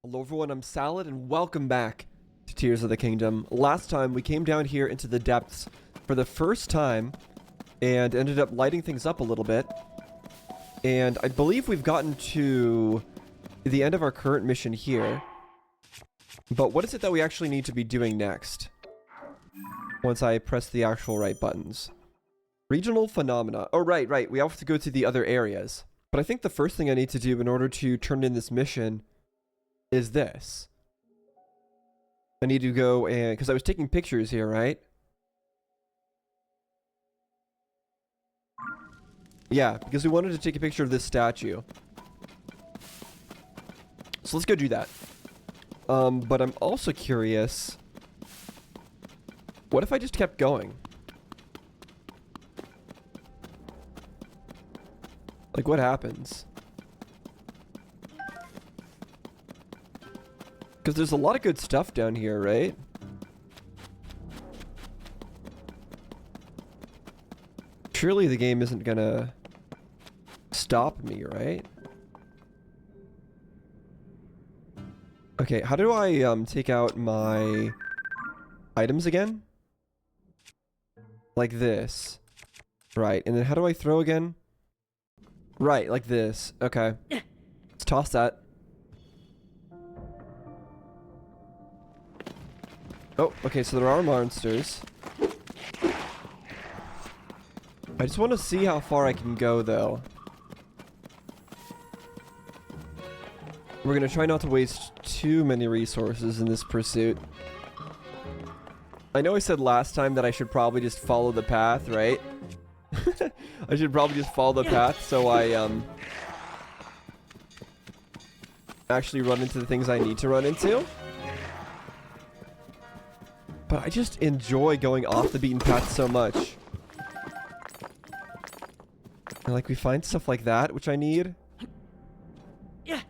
Hello everyone, I'm Salad and welcome back to Tears of the Kingdom. Last time we came down here into the depths for the first time and ended up lighting things up a little bit. And I believe we've gotten to the end of our current mission here. But what is it that we actually need to be doing next? Once I press the actual right buttons. Regional phenomena. Oh, right. We have to go to the other areas. But I think the first thing I need to do in order to turn in this mission is this. I need to go and... because I was taking pictures here, right? Yeah, because we wanted to take a picture of this statue. So let's go do that. But I'm also curious... what if I just kept going? Like, what happens? Because there's a lot of good stuff down here, right? Surely the game isn't gonna stop me, right? Okay, how do I take out my items again? Like this. Right, and then how do I throw again? Right, like this. Okay. Let's toss that. Oh, okay, so there are monsters. I just want to see how far I can go, though. We're going to try not to waste too many resources in this pursuit. I know I said last time that I should probably just follow the path, right? I should probably just follow the path so I, actually run into the things I need to run into. But I just enjoy going off the beaten path so much. And like we find stuff like that, which I need. Yeah.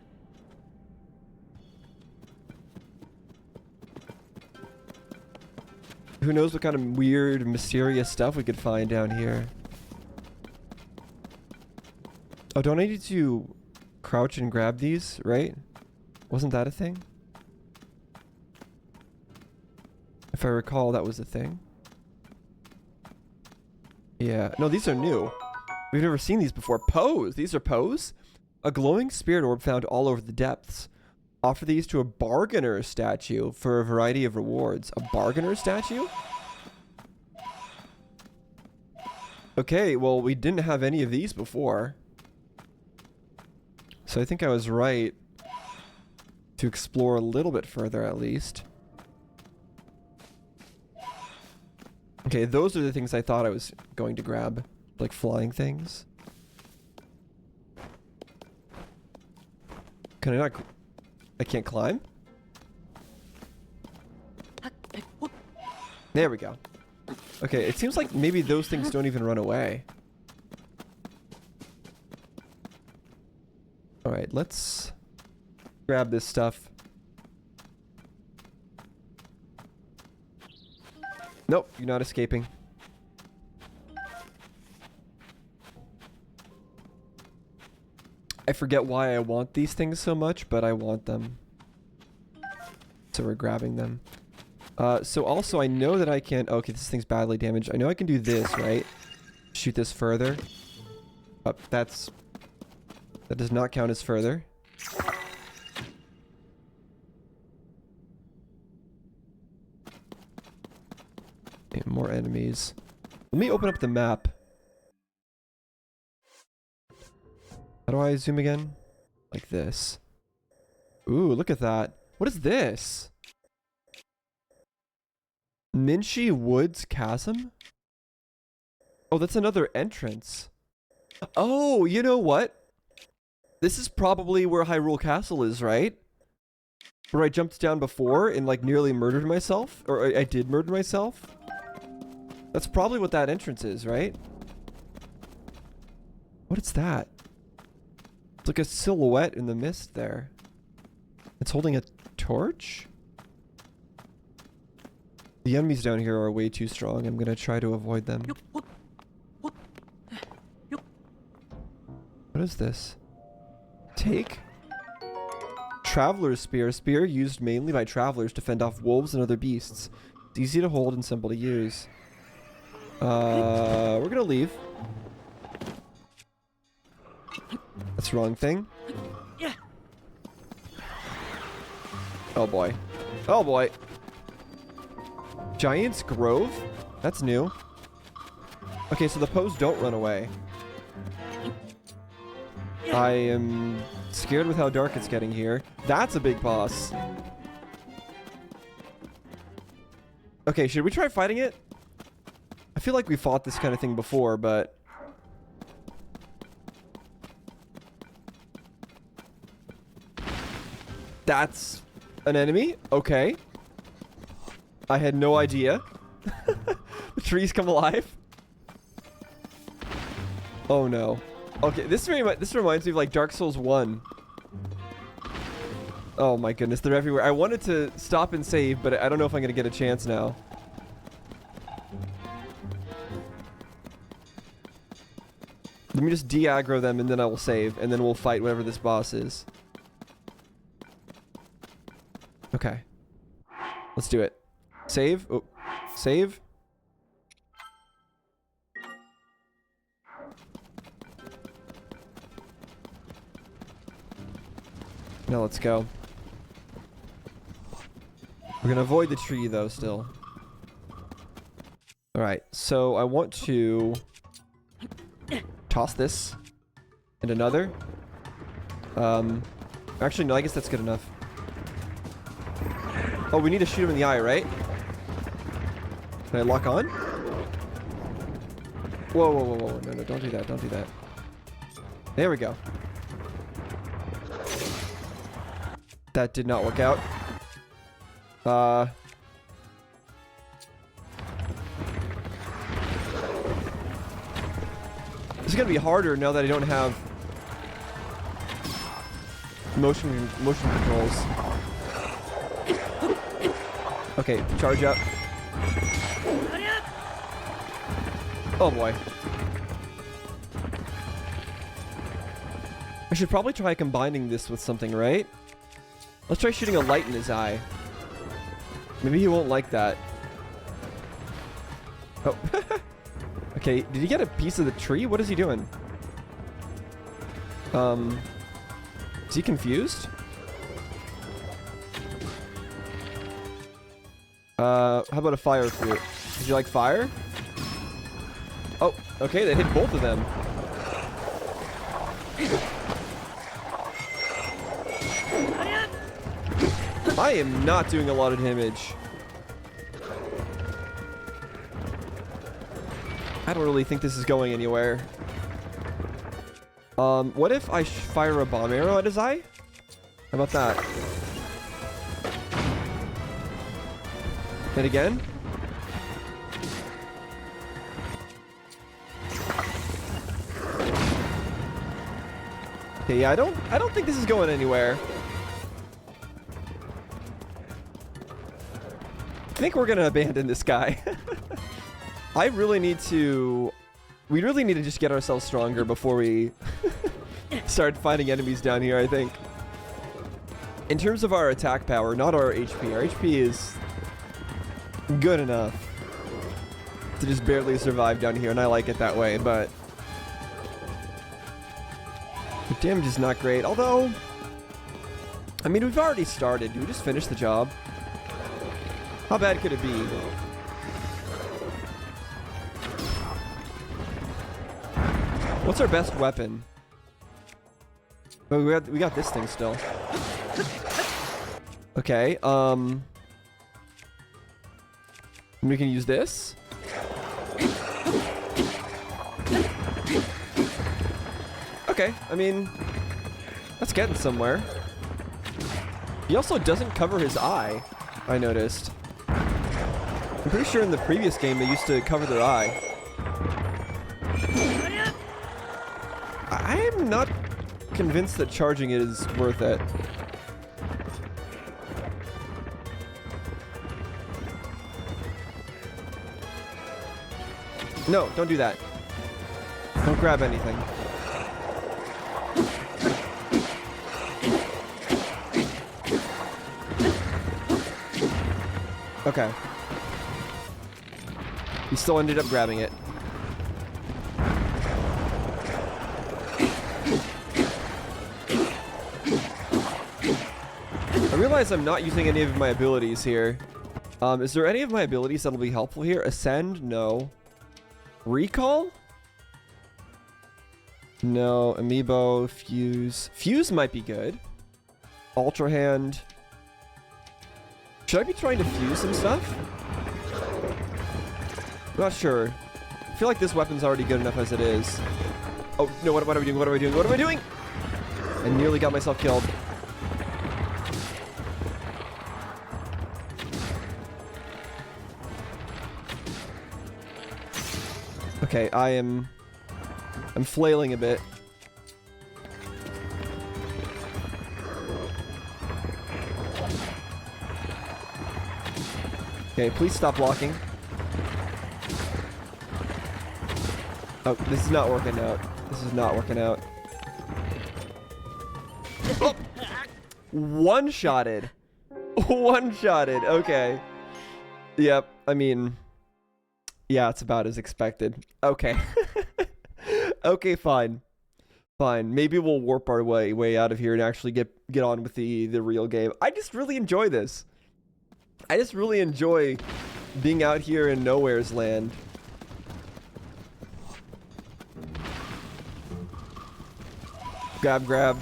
Who knows what kind of weird, mysterious stuff we could find down here. Oh, don't I need to crouch and grab these, right? Wasn't that a thing? If I recall, that was a thing. Yeah. No, these are new. We've never seen these before. Pose! These are pose? A glowing spirit orb found all over the depths. Offer these to a bargainer statue for a variety of rewards. A bargainer statue? Okay, well, we didn't have any of these before. So I think I was right to explore a little bit further, at least. Okay, those are the things I thought I was going to grab. Like flying things. Can I not... I can't climb? There we go. Okay, it seems like maybe those things don't even run away. Alright, let's grab this stuff. Nope, you're not escaping. I forget why I want these things so much, but I want them. So we're grabbing them. So also I know that I can... okay, this thing's badly damaged. I know I can do this, right? Shoot this further. That does not count as further. Okay, more enemies. Let me open up the map. How do I zoom again? Like this. Ooh, look at that. What is this? Minchie Woods Chasm? Oh, that's another entrance. Oh, you know what? This is probably where Hyrule Castle is, right? Where I jumped down before and like nearly murdered myself. Or I did murder myself. That's probably what that entrance is, right? What is that? It's like a silhouette in the mist there. It's holding a torch? The enemies down here are way too strong. I'm gonna try to avoid them. What is this? Take Traveler's Spear. A spear used mainly by travelers to fend off wolves and other beasts. It's easy to hold and simple to use. We're gonna leave. That's the wrong thing. Yeah. Oh boy. Oh boy. Giant's Grove? That's new. Okay, so the Poes don't run away. I am scared with how dark it's getting here. That's a big boss. Okay, should we try fighting it? I feel like we fought this kind of thing before, but... That's an enemy? Okay. I had no idea. The trees come alive? Oh no. Okay, this reminds me of like Dark Souls 1. Oh my goodness, they're everywhere. I wanted to stop and save, but I don't know if I'm gonna get a chance now. Let me just de-aggro them and then I will save, and then we'll fight whatever this boss is. Okay. Let's do it. Save. Oh, save. Now let's go. We're gonna avoid the tree though still. Alright, so I want to toss this and another. Actually no, I guess that's good enough. Oh, we need to shoot him in the eye, right? Can I lock on? Whoa, whoa, whoa, whoa. No, no, don't do that. Don't do that. There we go. That did not work out. This is gonna be harder now that I don't have motion controls. Okay, charge up. Oh boy. I should probably try combining this with something, right? Let's try shooting a light in his eye. Maybe he won't like that. Oh. Okay, did he get a piece of the tree? What is he doing? Is he confused? How about a fire fruit? Did you like fire? Oh, okay, that hit both of them. I am not doing a lot of damage. I don't really think this is going anywhere. What if I fire a bomb arrow at his eye? How about that? Hit again? Okay, yeah, I don't think this is going anywhere. I think we're gonna abandon this guy. We really need to just get ourselves stronger before we start fighting enemies down here, I think. In terms of our attack power, not our HP. Our HP is good enough to just barely survive down here, and I like it that way, but the damage is not great. Although, I mean, we've already started. Do we just finish the job? How bad could it be? What's our best weapon? Oh, we got this thing still. Okay, we can use this. Okay, I mean, that's getting somewhere. He also doesn't cover his eye, I noticed. I'm pretty sure in the previous game they used to cover their eye. I'm not convinced that charging it is worth it. No, don't do that. Don't grab anything. Okay. He still ended up grabbing it. I realize I'm not using any of my abilities here. Is there any of my abilities that'll be helpful here? Ascend? No. Recall? No. Amiibo. Fuse. Fuse might be good. Ultra Hand. Should I be trying to fuse some stuff? I'm not sure. I feel like this weapon's already good enough as it is. Oh, no, what am I doing? What am I doing? What am I doing? I nearly got myself killed. Okay, I'm flailing a bit. Okay, please stop blocking. Oh, this is not working out. This is not working out. Oh! One-shotted. One-shotted. Okay. Yep, I mean... Yeah, it's about as expected. Okay. Okay, fine. Fine. Maybe we'll warp our way out of here and actually get on with the real game. I just really enjoy this. I just really enjoy being out here in Nowhere's Land. Grab.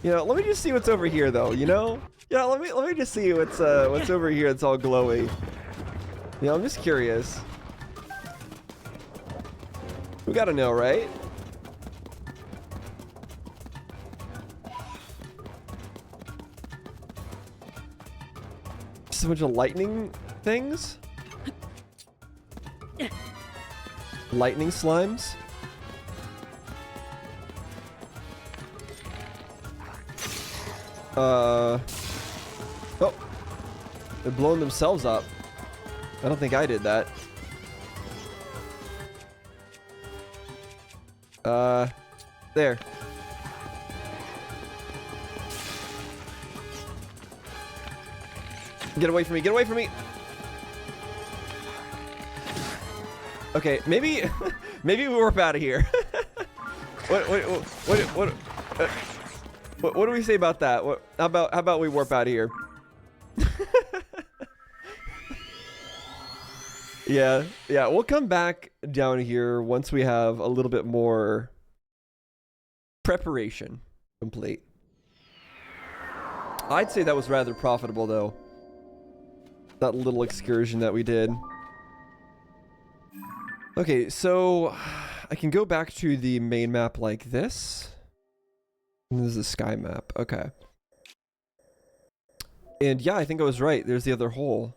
You know, let me just see what's over here, though. You know, yeah. Let me just see what's over here. It's all glowy. You know, I'm just curious. We gotta know, right? Just a bunch of lightning things. Lightning slimes. Oh, they're blowing themselves up. I don't think I did that. There. Get away from me, get away from me! Okay, maybe, maybe we warp out of here. What do we say about that? How about we warp out of here? Yeah, we'll come back down here once we have a little bit more preparation complete. I'd say that was rather profitable, though. That little excursion that we did. Okay, so I can go back to the main map like this. This is a sky map. Okay. And yeah, I think I was right. There's the other hole.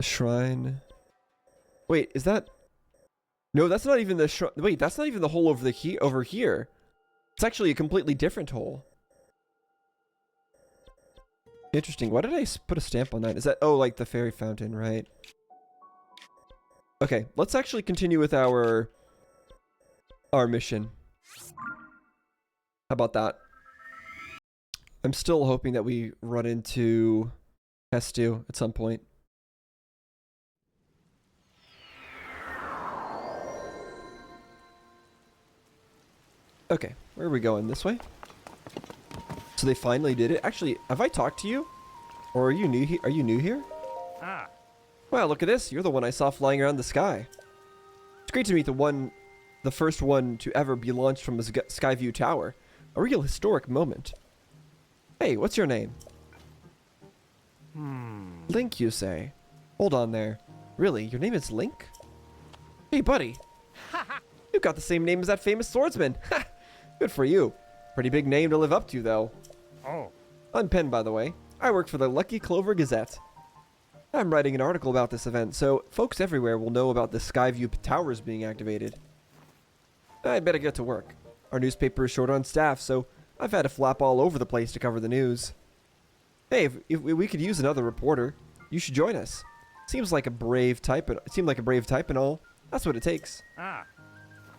Shrine. Wait, is that? No, that's not even the shrine. Wait, that's not even the hole over here. It's actually a completely different hole. Interesting. Why did I put a stamp on that? Is that, oh, like the fairy fountain, right? Okay, let's actually continue with our mission. How about that? I'm still hoping that we run into Hestu at some point. Okay, where are we going? This way? So they finally did it. Actually, have I talked to you? Or are you new here? Are you new here? Ah. Wow, look at this. You're the one I saw flying around the sky. It's great to meet the first one to ever be launched from a Skyview Tower. A real historic moment. Hey, what's your name? Link, you say? Hold on there. Really, your name is Link? Hey, buddy. You've got the same name as that famous swordsman. Good for you. Pretty big name to live up to, though. Oh. I'm Penn, by the way. I work for the Lucky Clover Gazette. I'm writing an article about this event, so folks everywhere will know about the Skyview Towers being activated. I'd better get to work. Our newspaper is short on staff, so I've had to flap all over the place to cover the news. Hey, if we could use another reporter, you should join us. Seemed like a brave type and all. That's what it takes. Ah.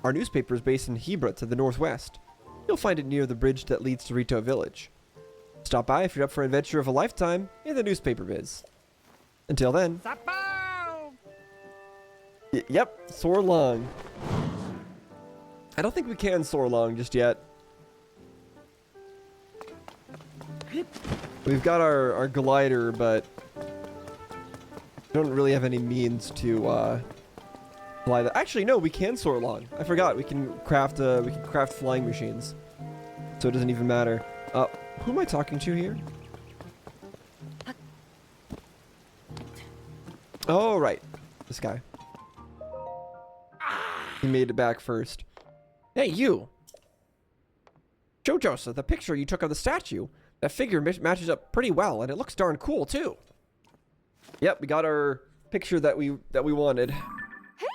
Our newspaper is based in Hebra to the northwest. You'll find it near the bridge that leads to Rito Village. Stop by if you're up for an adventure of a lifetime in the newspaper biz. Until then. Sapo! Yep, soar long. I don't think we can soar long just yet. We've got our glider, but don't really have any means to fly that. Actually, no, we can soar long. I forgot. We can craft flying machines, so it doesn't even matter. Who am I talking to here? Oh, right, this guy. He made it back first. Hey, you! Jojo, the picture you took of the statue. That figure matches up pretty well, and it looks darn cool, too. Yep, we got our picture that we wanted. Hey!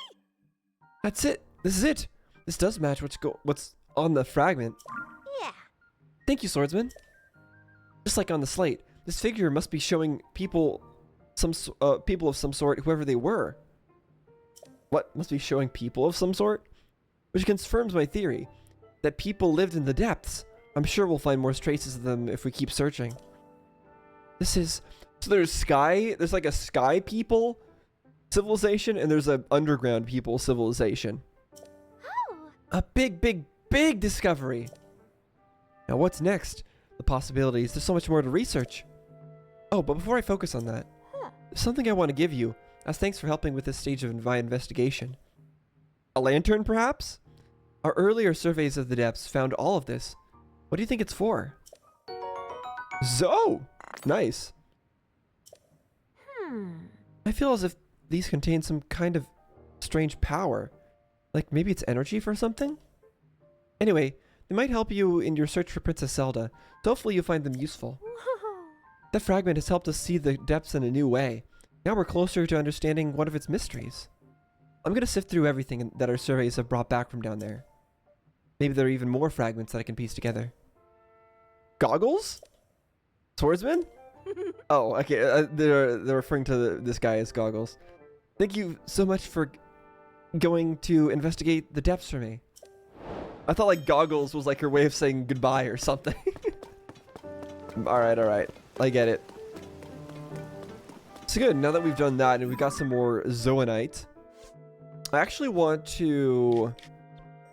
That's it. This is it. This does match what's on the fragment. Yeah. Thank you, swordsman. Just like on the slate, this figure must be showing people of some sort, whoever they were. What? Must be showing people of some sort? Which confirms my theory that people lived in the depths. I'm sure we'll find more traces of them if we keep searching. So there's like a sky people civilization, and there's an underground people civilization. Oh. A big discovery. Now what's next? The possibilities. There's so much more to research. Oh, but before I focus on that, there's something I want to give you as thanks for helping with this stage of my investigation. A lantern, perhaps? Our earlier surveys of the depths found all of this. What do you think it's for? Nice. I feel as if these contain some kind of strange power. Like maybe it's energy for something? Anyway, they might help you in your search for Princess Zelda, so hopefully you'll find them useful. That fragment has helped us see the depths in a new way. Now we're closer to understanding one of its mysteries. I'm gonna sift through everything that our surveys have brought back from down there. Maybe there are even more fragments that I can piece together. Goggles? Swordsman? Oh, okay. They're referring to this guy as Goggles. Thank you so much for going to investigate the depths for me. I thought like Goggles was like her way of saying goodbye or something. Alright. I get it. So good, now that we've done that and we've got some more zoanite, I actually want to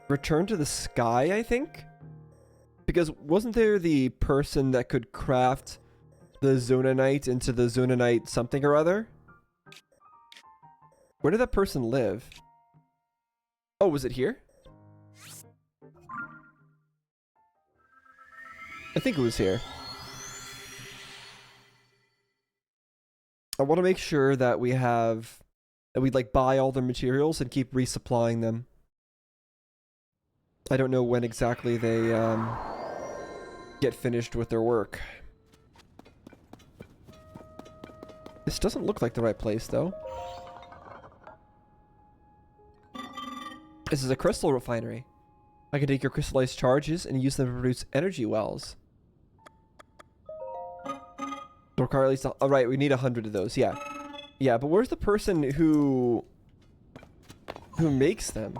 return to the sky, I think? Because wasn't there the person that could craft the zonanite into the zonanite something or other? Where did that person live? Oh, was it here? I think it was here. I want to make sure that we like buy all the materials and keep resupplying them. I don't know when exactly they get finished with their work. This doesn't look like the right place though. This is a crystal refinery. I can take your crystallized charges and use them to produce energy wells. Require at least right, we need 100 of those, yeah. Yeah, but where's the person who makes them?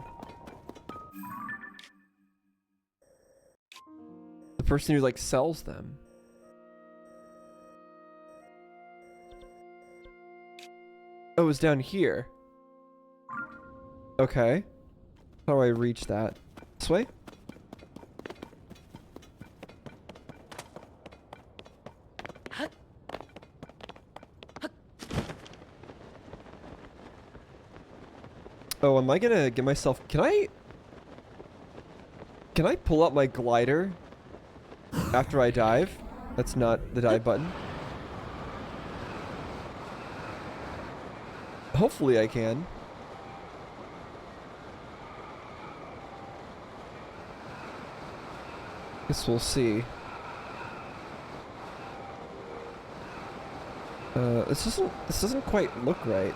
The person who like sells them. Oh, it's down here. Okay. How do I reach that? This way? Oh, am I gonna get myself... Can I pull up my glider after I dive? That's not the dive button. Hopefully I can. Guess we'll see. This doesn't quite look right.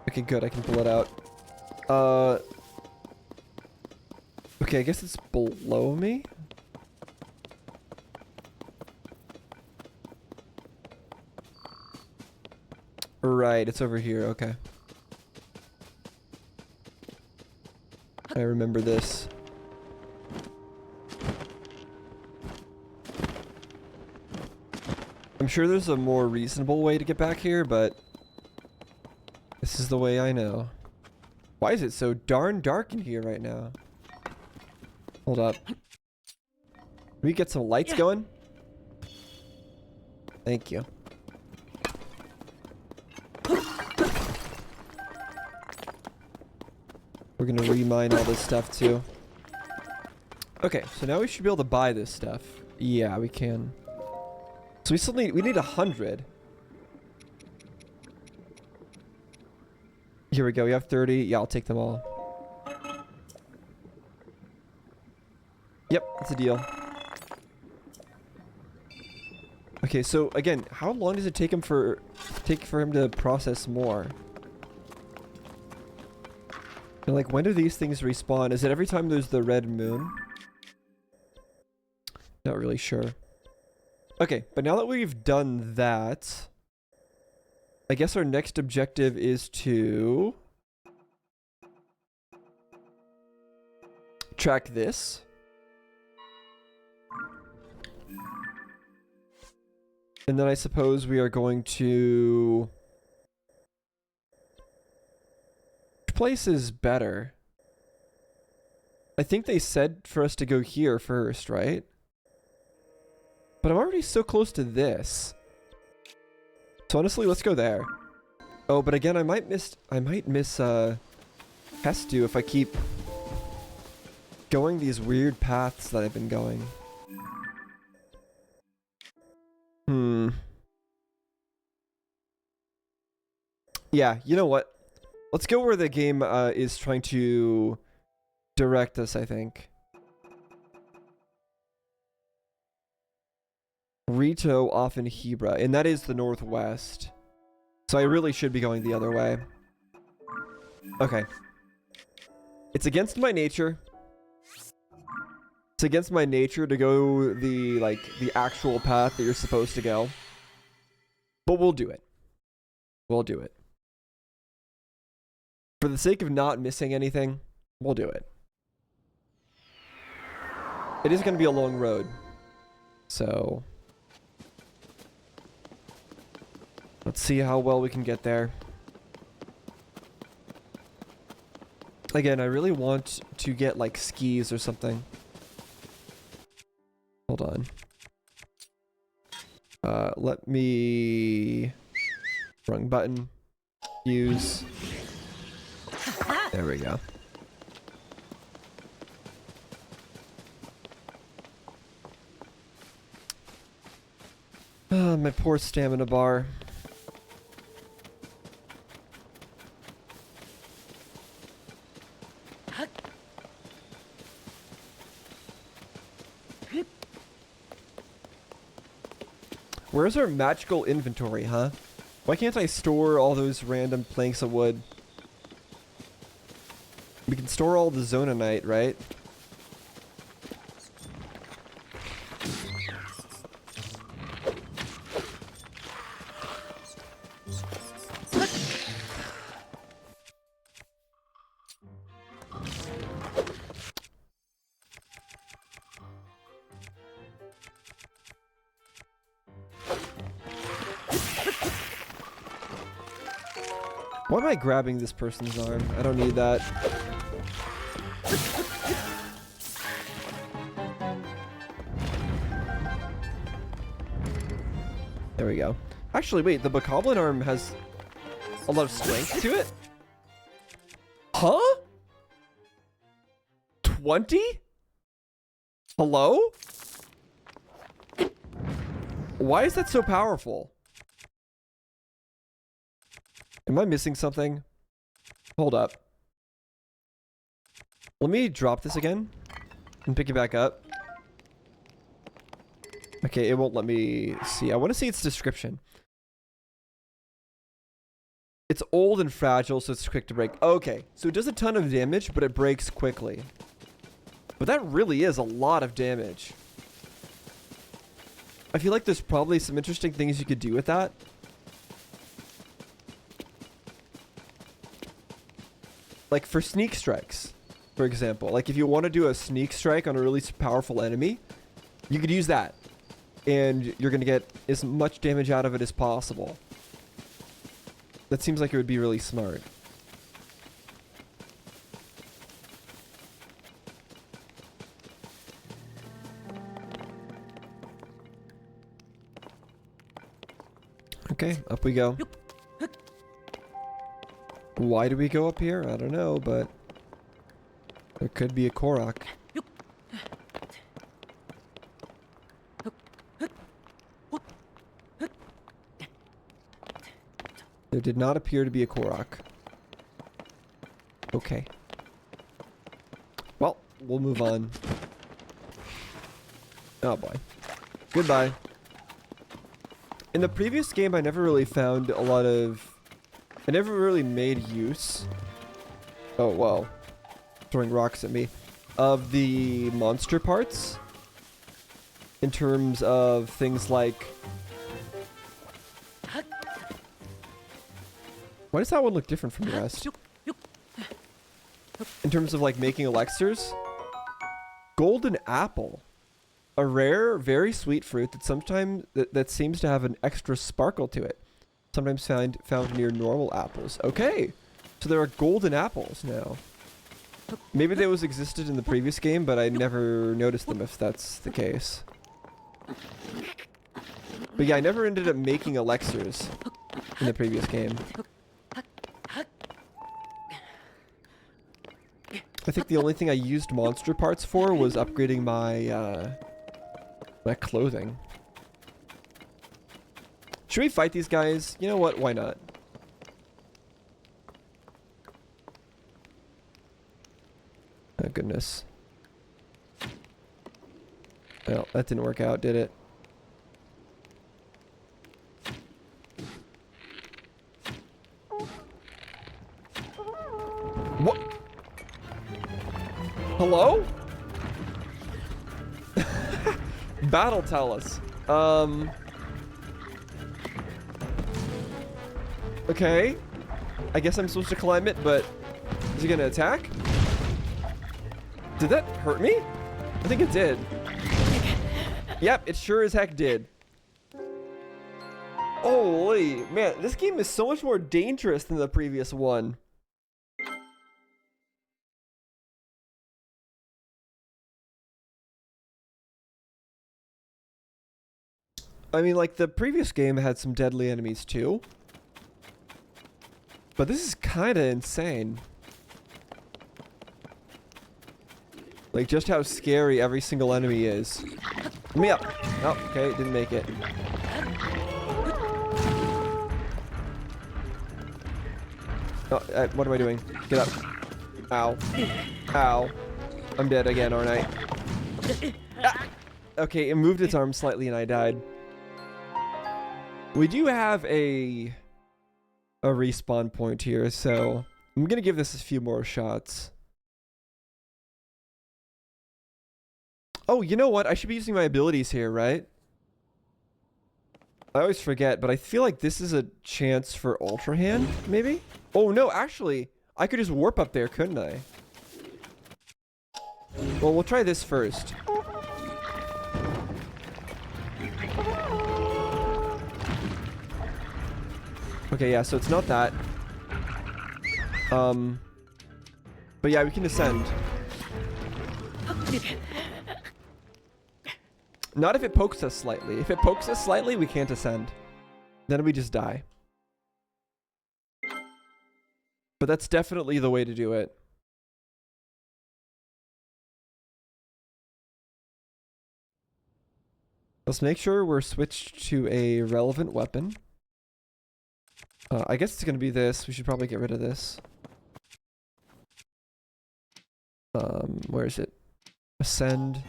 Okay, good, I can pull it out. Okay, I guess it's below me? Right, it's over here, okay. I remember this. I'm sure there's a more reasonable way to get back here, but this is the way I know. Why is it so darn dark in here right now? Hold up. Can we get some lights going? Thank you. We're gonna remine all this stuff too. Okay, so now we should be able to buy this stuff. Yeah, we can. So we need 100. Here we go. We have 30. Yeah, I'll take them all. Yep, that's a deal. Okay, so again, how long does it take for him to process more? And like, when do these things respawn? Is it every time there's the red moon? Not really sure. Okay, but now that we've done that, I guess our next objective is to track this. And then I suppose we are going to... Which place is better? I think they said for us to go here first, right? But I'm already so close to this. So honestly, let's go there. Oh, but again, I might miss Hestu if I keep going these weird paths that I've been going. Yeah, you know what? Let's go where the game is trying to direct us, I think. Rito off in Hebra, and that is the northwest. So I really should be going the other way. Okay. It's against my nature. It's against my nature to go the actual path that you're supposed to go. But we'll do it. We'll do it. For the sake of not missing anything, we'll do it. It is going to be a long road. So... let's see how well we can get there. Again, I really want to get like skis or something. Hold on. Let me... wrong button. Use. There we go. My poor stamina bar. Where's our magical inventory, huh? Why can't I store all those random planks of wood? We can store all the zononite, right? Why am I grabbing this person's arm? I don't need that. There we go. Actually, wait, the bokoblin arm has a lot of strength to it? Huh? 20? Hello? Why is that so powerful? Am I missing something? Hold up. Let me drop this again and pick it back up. Okay, it won't let me see. I want to see its description. It's old and fragile, so it's quick to break. Okay, so it does a ton of damage, but it breaks quickly. But that really is a lot of damage. I feel like there's probably some interesting things you could do with that. Like for sneak strikes, for example. Like if you want to do a sneak strike on a really powerful enemy, you could use that. and you're going to get as much damage out of it as possible. That seems like it would be really smart. Okay, up we go. Why do we go up here? I don't know, but there could be a Korok. There did not appear to be a Korok. Okay. Well, we'll move on. Oh boy. Goodbye. In the previous game, I never really found a lot of... I never really made use... Oh, wow. Throwing rocks at me. Of the monster parts. In terms of things like... Why does that one look different from the rest? In terms of like making elixirs. Golden apple. A rare, very sweet fruit that sometimes that seems to have an extra sparkle to it. Sometimes found near normal apples. Okay, so there are golden apples now. Maybe those existed in the previous game, but I never noticed them if that's the case. But yeah, I never ended up making elixirs in the previous game. I think the only thing I used monster parts for was upgrading my my clothing. Should we fight these guys? You know what? Why not? Oh, goodness. Well, that didn't work out, did it? What? Hello? Battle tell us. Okay. I guess I'm supposed to climb it, but is he gonna attack? Did that hurt me? I think it did. Yep, it sure as heck did. Holy man, this game is so much more dangerous than the previous one. I mean, like, the previous game had some deadly enemies too. But this is kind of insane. Like, just how scary every single enemy is. Let me up. Oh, okay, didn't make it. Oh, what am I doing? Get up. Ow. Ow. I'm dead again, aren't I? Ah! Okay, it moved its arm slightly and I died. We do have a respawn point here, so I'm gonna give this a few more shots. Oh, you know what? I should be using my abilities here, right? I always forget, but I feel like this is a chance for Ultra Hand, maybe? Oh no, actually, I could just warp up there, couldn't I? Well, we'll try this first. Okay, yeah, so it's not that. But yeah, we can ascend. Not if it pokes us slightly. If it pokes us slightly, we can't ascend. Then we just die. But that's definitely the way to do it. Let's make sure we're switched to a relevant weapon. I guess it's gonna be this. We should probably get rid of this. Where is it? Ascend.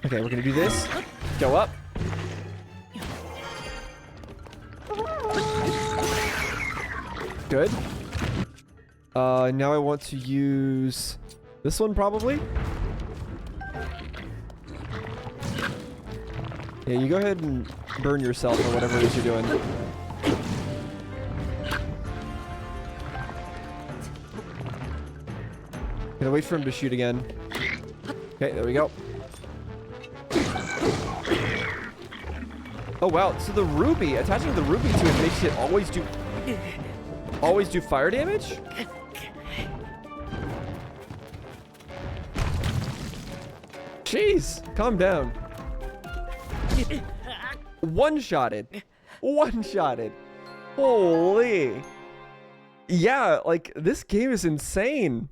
Okay, we're gonna do this. Go up. Good. Now I want to use this one probably. Yeah, you go ahead and burn yourself or whatever it is you're doing. Gonna wait for him to shoot again. Okay, there we go. Oh wow, so the ruby, attaching the ruby to it makes it always do fire damage? Jeez, calm down. One-shotted. One-shotted. Holy. Yeah, like, this game is insane.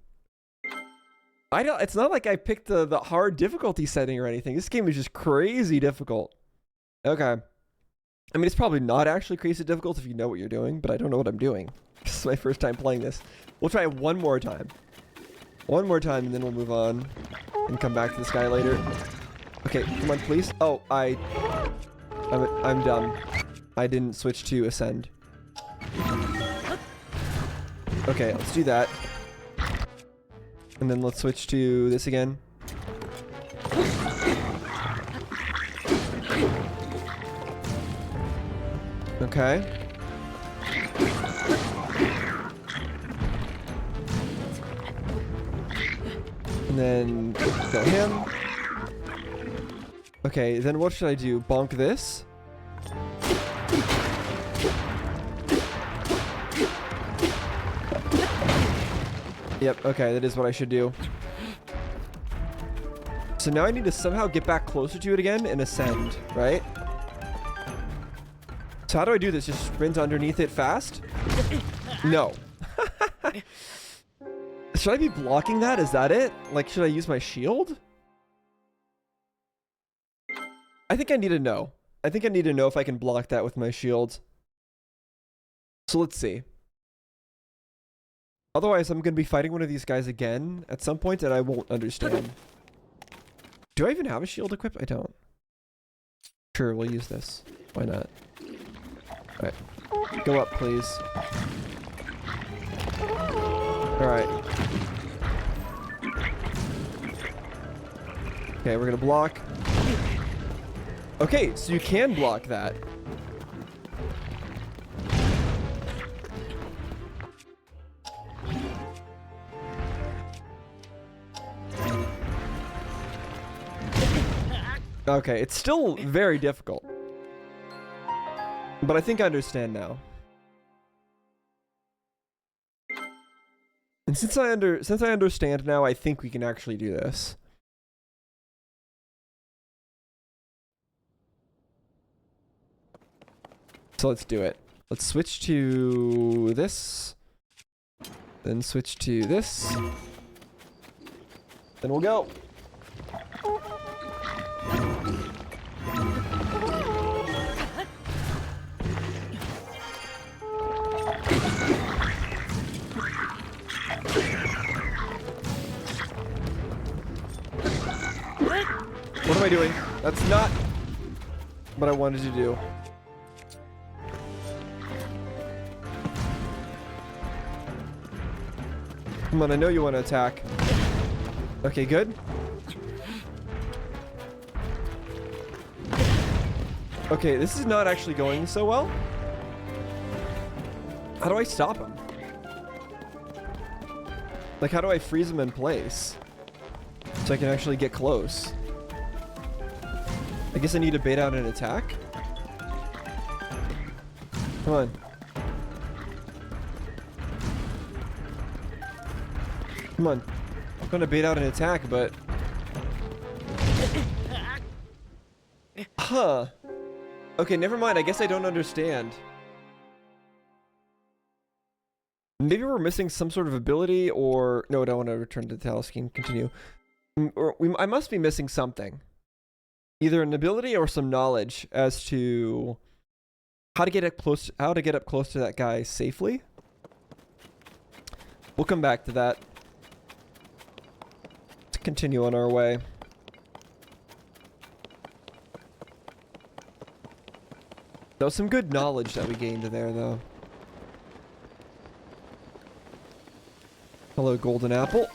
It's not like I picked the hard difficulty setting or anything. This game is just crazy difficult. Okay. I mean, it's probably not actually crazy difficult if you know what you're doing, but I don't know what I'm doing. This is my first time playing this. We'll try it one more time. One more time, and then we'll move on and come back to this guy later. Okay, come on, please. Oh, I'm dumb. I didn't switch to ascend. Okay, let's do that. And then let's switch to this again. Okay. And then go him. Okay, then what should I do? Bonk this? Yep, okay, that is what I should do. So now I need to somehow get back closer to it again and ascend, right? So how do I do this? Just sprint underneath it fast? No. Should I be blocking that? Is that it? Like, should I use my shield? I think I need to know. I think I need to know if I can block that with my shield. So let's see. Otherwise, I'm going to be fighting one of these guys again at some point and I won't understand. Do I even have a shield equipped? I don't. Sure, we'll use this. Why not? Alright. Go up, please. Alright. Okay, we're gonna block. Okay, so you can block that. Okay, it's still very difficult. But I think I understand now. And since I understand now, I think we can actually do this. So let's do it. Let's switch to this. Then switch to this. Then we'll go. What am I doing? That's not what I wanted to do. Come on, I know you want to attack. Okay, good. Okay, this is not actually going so well. How do I stop him? Like, how do I freeze him in place so I can actually get close? I guess I need to bait out an attack. Come on. Come on. I'm gonna bait out an attack, but... Huh. Okay, never mind. I guess I don't understand. Maybe we're missing some sort of ability, or... No, I don't want to return to the tile scheme. Continue. I must be missing something. Either an ability or some knowledge as to how to get up close to that guy safely. We'll come back to that. Let's continue on our way. That was some good knowledge that we gained there, though. Hello, golden apple.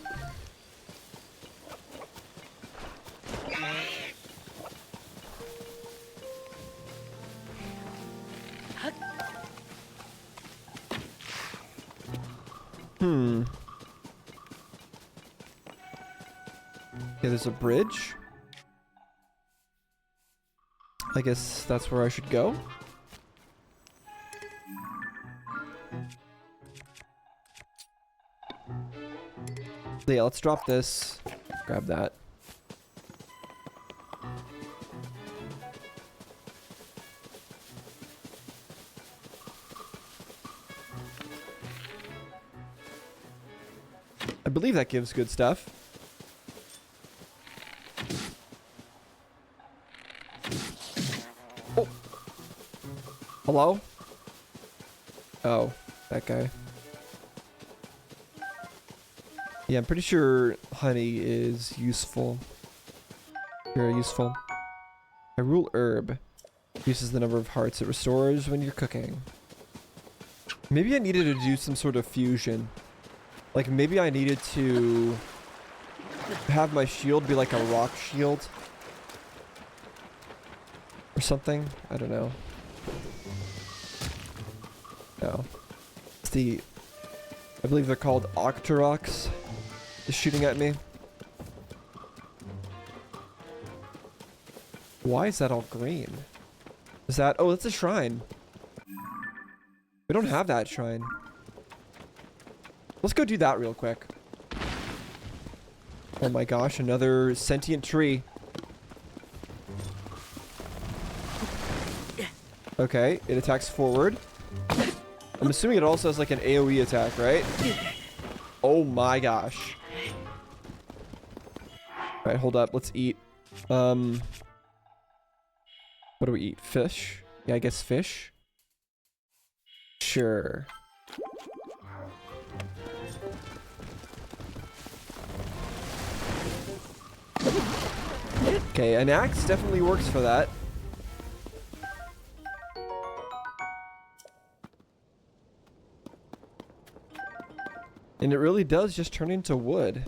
Okay, there's a bridge. I guess that's where I should go. Yeah, let's drop this. Grab that. I believe that gives good stuff. Oh. Hello? Oh, that guy. Yeah, I'm pretty sure honey is useful. Very useful. A rule herb. Reduces the number of hearts it restores when you're cooking. Maybe I needed to do some sort of fusion. Like, maybe I needed to have my shield be like a rock shield. Or something. I don't know. No. It's the... I believe they're called Octoroks. Just shooting at me. Why is that all green? Is that... Oh, that's a shrine. We don't have that shrine. Let's go do that real quick. Oh my gosh, another sentient tree. Okay, it attacks forward. I'm assuming it also has like an AoE attack, right? Oh my gosh. Alright, hold up. Let's eat. What do we eat? Fish? Yeah, I guess fish. Sure. Okay, an axe definitely works for that. And it really does just turn into wood.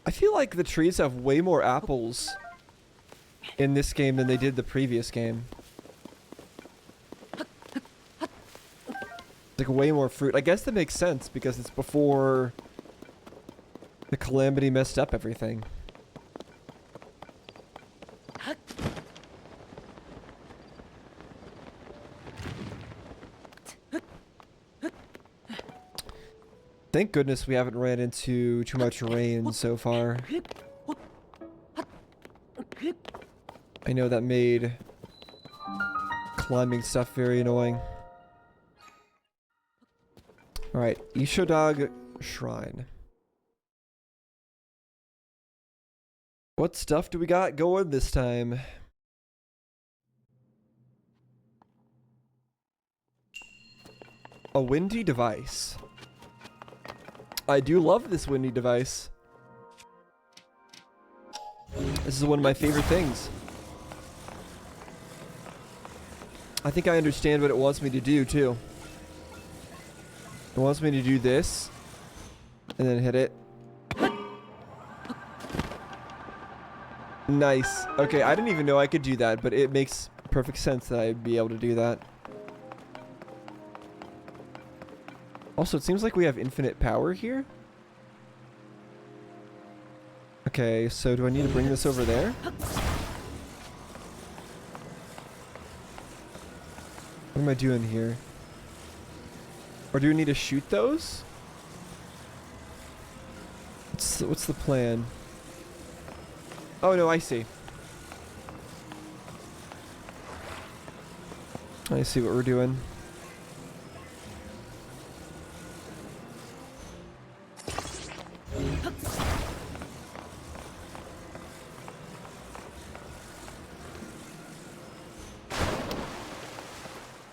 I feel like the trees have way more apples in this game than they did the previous game. Like way more fruit. I guess that makes sense because it's before the calamity messed up everything. Thank goodness we haven't ran into too much rain so far. I know that made climbing stuff very annoying. Alright, Ishodog Shrine. What stuff do we got going this time? A windy device. I do love this windy device. This is one of my favorite things. I think I understand what it wants me to do too. It wants me to do this and then hit it. Nice. Okay, I didn't even know I could do that, but it makes perfect sense that I'd be able to do that. Also, it seems like we have infinite power here. Okay, so do I need to bring this over there? What am I doing here? Or do we need to shoot those? What's the plan? Oh no, I see. I see what we're doing.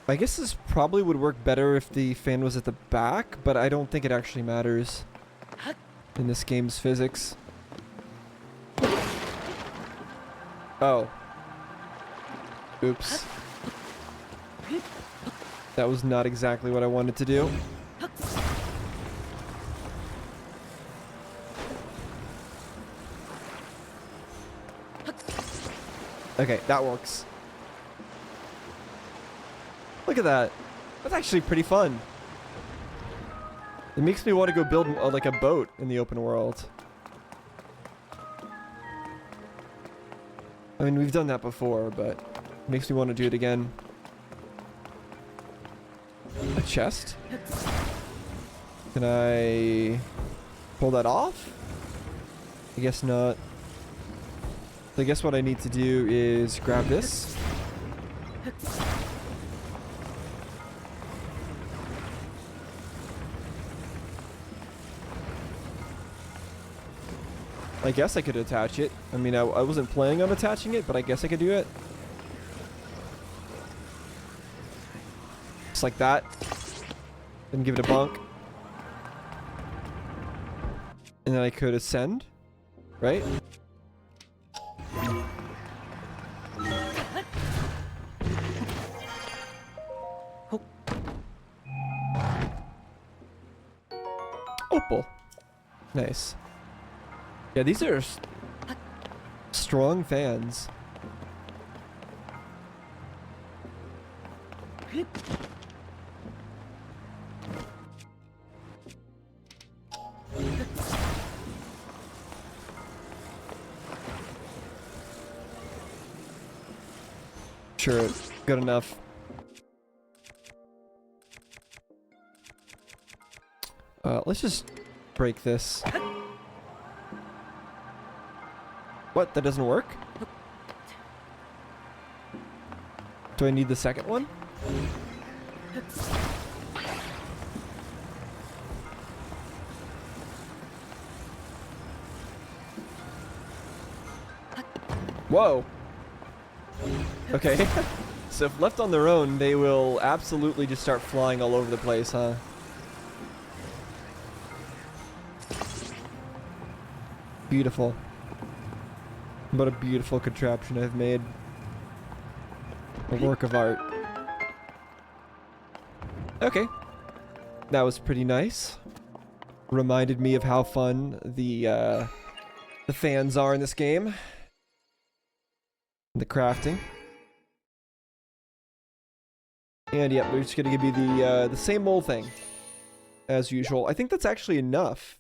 I guess this probably would work better if the fan was at the back, but I don't think it actually matters in this game's physics. Oh. Oops. That was not exactly what I wanted to do. Okay, that works. Look at that. That's actually pretty fun. It makes me want to go build like a boat in the open world. I mean, we've done that before, but it makes me want to do it again. A chest? Can I pull that off? I guess not. So I guess what I need to do is grab this. I guess I could attach it. I mean, I wasn't planning on attaching it, but I guess I could do it. Just like that. Then give it a bunk. And then I could ascend, right? Opal. Nice. Yeah, these are strong fans. Sure, good enough. Let's just break this. What? That doesn't work? Do I need the second one? Whoa. Okay. So if left on their own, they will absolutely just start flying all over the place, huh? Beautiful. What a beautiful contraption I've made. A work of art. Okay. That was pretty nice. Reminded me of how fun the fans are in this game. The crafting. And yeah, we're just gonna give you the same old thing. As usual. I think that's actually enough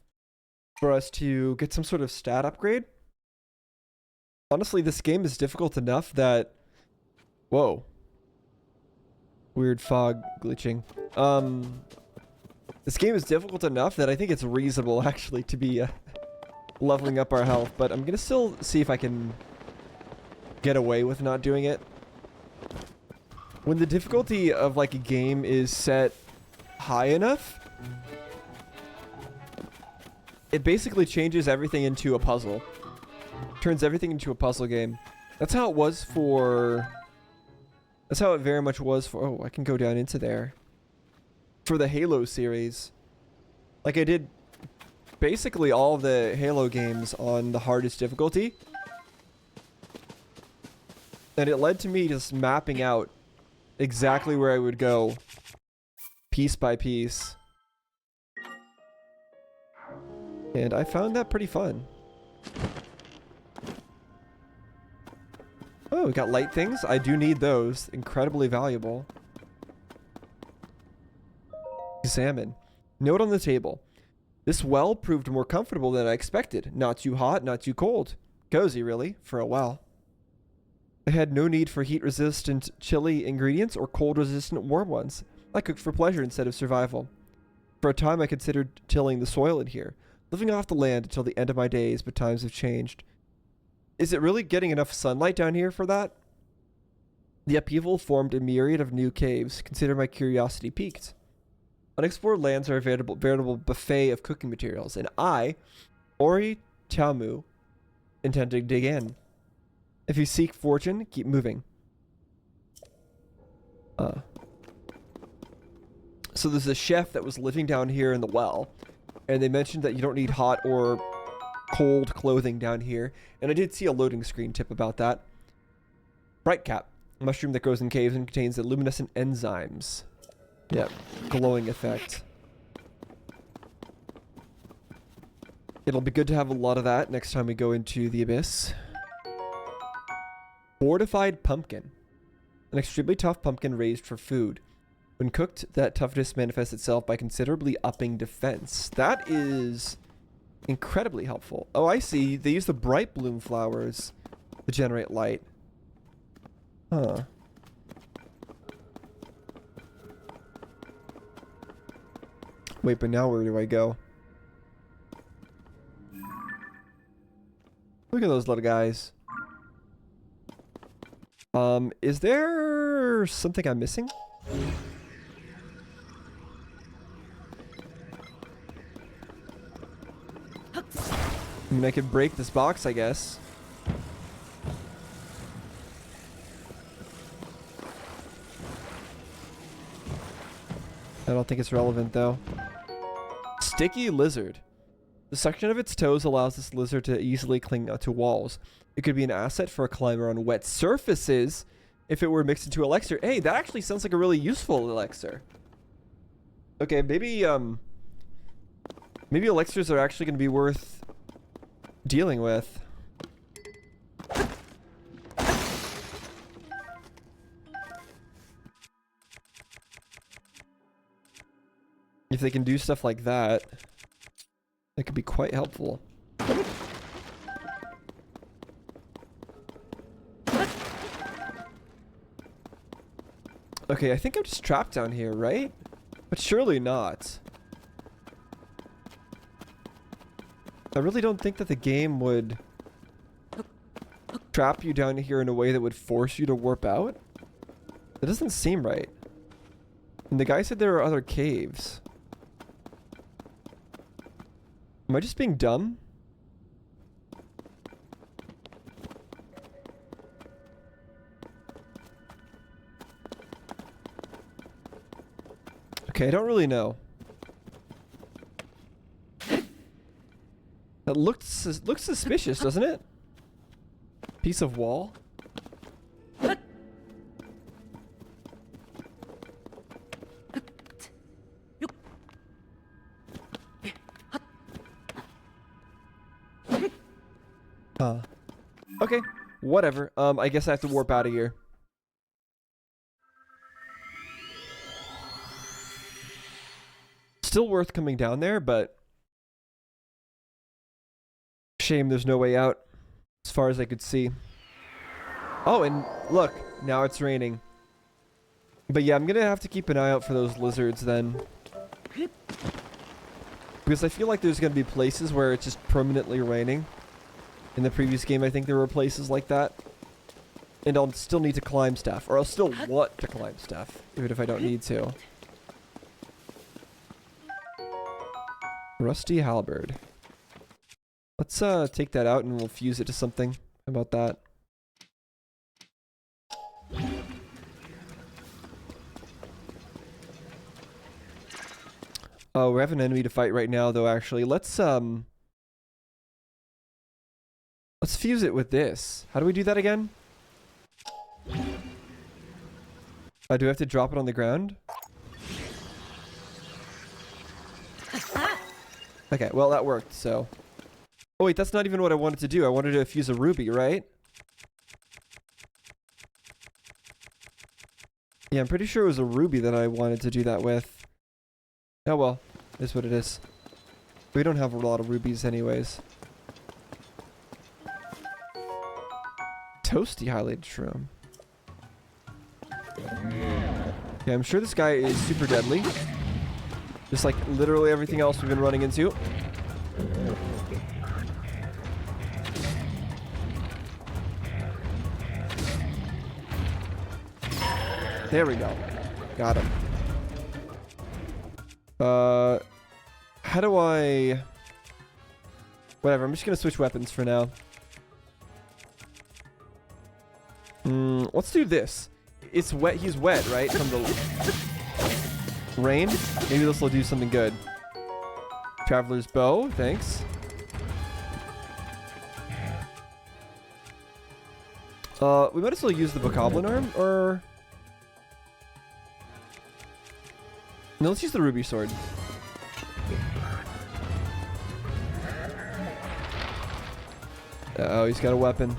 for us to get some sort of stat upgrade. Honestly, this game is difficult enough that... Whoa. Weird fog glitching. This game is difficult enough that I think it's reasonable, actually, to be leveling up our health. But I'm gonna still see if I can get away with not doing it. When the difficulty of, like, a game is set high enough, it basically changes everything into a puzzle. Turns everything into a puzzle game. That's how it was for... That's how it very much was for... Oh, I can go down into there. For the Halo series. Like, I did basically all of the Halo games on the hardest difficulty. And it led to me just mapping out exactly where I would go. Piece by piece. And I found that pretty fun. Oh, we got light things. I do need those. Incredibly valuable. Examine. Note on the table. This well proved more comfortable than I expected. Not too hot, not too cold. Cozy, really, for a well. I had no need for heat-resistant chili ingredients or cold-resistant warm ones. I cooked for pleasure instead of survival. For a time, I considered tilling the soil in here, living off the land until the end of my days, but times have changed. Is it really getting enough sunlight down here for that? The upheaval formed a myriad of new caves. Consider my curiosity piqued. Unexplored lands are a veritable buffet of cooking materials, and I, Ori Tamu, intend to dig in. If you seek fortune, keep moving. So there's a chef that was living down here in the well, and they mentioned that you don't need hot or cold clothing down here, and I did see a loading screen tip about that. Bright cap, a mushroom that grows in caves and contains the luminescent enzymes. Yep, glowing effect. It'll be good to have a lot of that next time we go into the abyss. Fortified pumpkin. An extremely tough pumpkin raised for food. When cooked, that toughness manifests itself by considerably upping defense. That is incredibly helpful. Oh, I see. They use the bright bloom flowers to generate light. Huh. Wait, but now where do I go? Look at those little guys. Is there something I'm missing? I mean, I could break this box, I guess. I don't think it's relevant, though. Sticky lizard. The suction of its toes allows this lizard to easily cling to walls. It could be an asset for a climber on wet surfaces if it were mixed into elixir. Hey, that actually sounds like a really useful elixir. Okay, maybe elixirs are actually going to be worth dealing with. If they can do stuff like that, that could be quite helpful. Okay, I think I'm just trapped down here, right? But surely not. I really don't think that the game would trap you down here in a way that would force you to warp out. That doesn't seem right. And the guy said there are other caves. Am I just being dumb? Okay, I don't really know. That looks suspicious, doesn't it? Piece of wall. Okay, whatever. I guess I have to warp out of here. Still worth coming down there, but shame there's no way out as far as I could see. Oh, and look, now it's raining. But yeah, I'm gonna have to keep an eye out for those lizards then. Because I feel like there's gonna be places where it's just permanently raining. In the previous game, I think there were places like that. And I'll still need to climb stuff. Or I'll still want to climb stuff, even if I don't need to. Rusty halberd. Let's take that out and we'll fuse it to something. How about that? Oh, we have an enemy to fight right now, though, actually. Let's fuse it with this. How do we do that again? Do we have to drop it on the ground? Okay, well, that worked, so. Oh, wait, that's not even what I wanted to do. I wanted to fuse a ruby, right? Yeah, I'm pretty sure it was a ruby that I wanted to do that with. Oh, well, it is what it is. We don't have a lot of rubies anyways. Toasty highlighted shroom. Yeah, I'm sure this guy is super deadly. Just like literally everything else we've been running into. There we go. Got him. How do I... Whatever, I'm just gonna switch weapons for now. Let's do this. It's wet. He's wet, right? From the rain. Maybe this will do something good. Traveler's bow. Thanks. We might as well use the bokoblin arm, or... No, let's use the ruby sword. Uh-oh, he's got a weapon.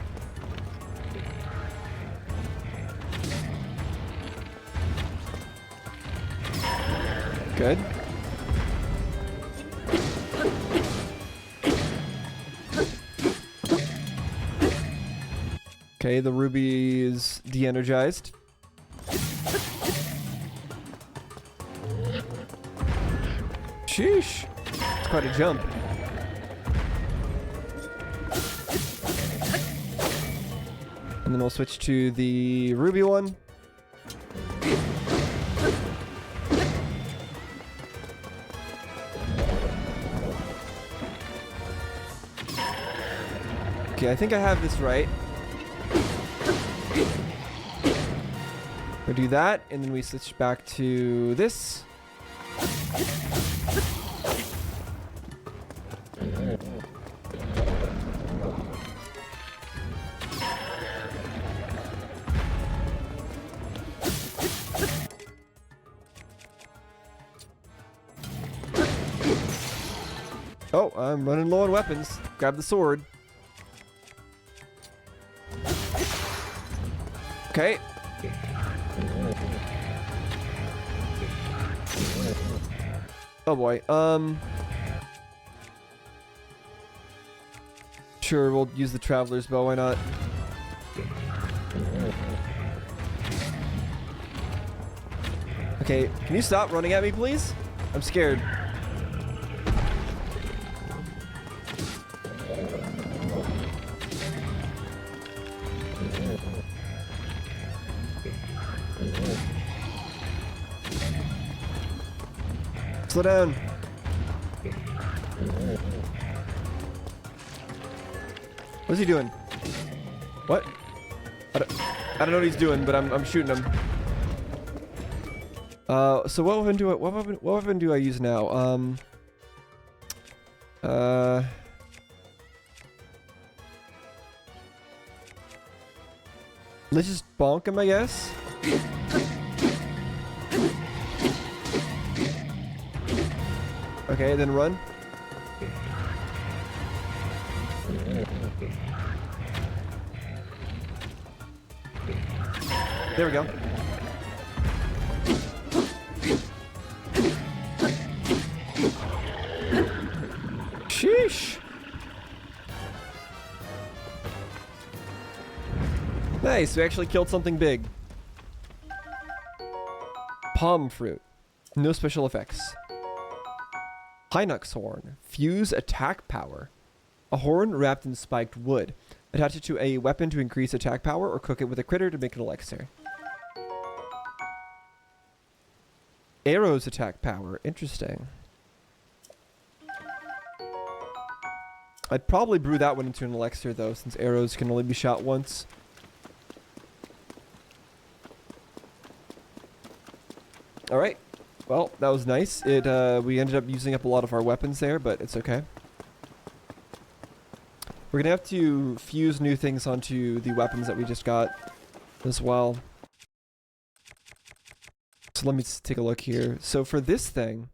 Good. Okay, the ruby is de-energized. Sheesh. It's quite a jump. And then we'll switch to the ruby one. Okay, I think I have this right. We'll do that, and then we switch back to this. Oh, I'm running low on weapons. Grab the sword. Okay. Oh boy. Sure, we'll use the traveler's bow. Why not? Okay, can you stop running at me, please? I'm scared. Slow down. What's he doing? What? I don't know what he's doing, but I'm shooting him. So what weapon do I use now? Let's just bonk him, I guess. Okay, then run. There we go. Sheesh. Nice, we actually killed something big. Palm fruit. No special effects. Hinox horn. Fuse attack power. A horn wrapped in spiked wood. Attach it to a weapon to increase attack power or cook it with a critter to make an elixir. Arrows attack power. Interesting. I'd probably brew that one into an elixir though, since arrows can only be shot once. Alright. Well, that was nice. We ended up using up a lot of our weapons there, but it's okay. We're gonna have to fuse new things onto the weapons that we just got as well. So let me take a look here. So for this thing,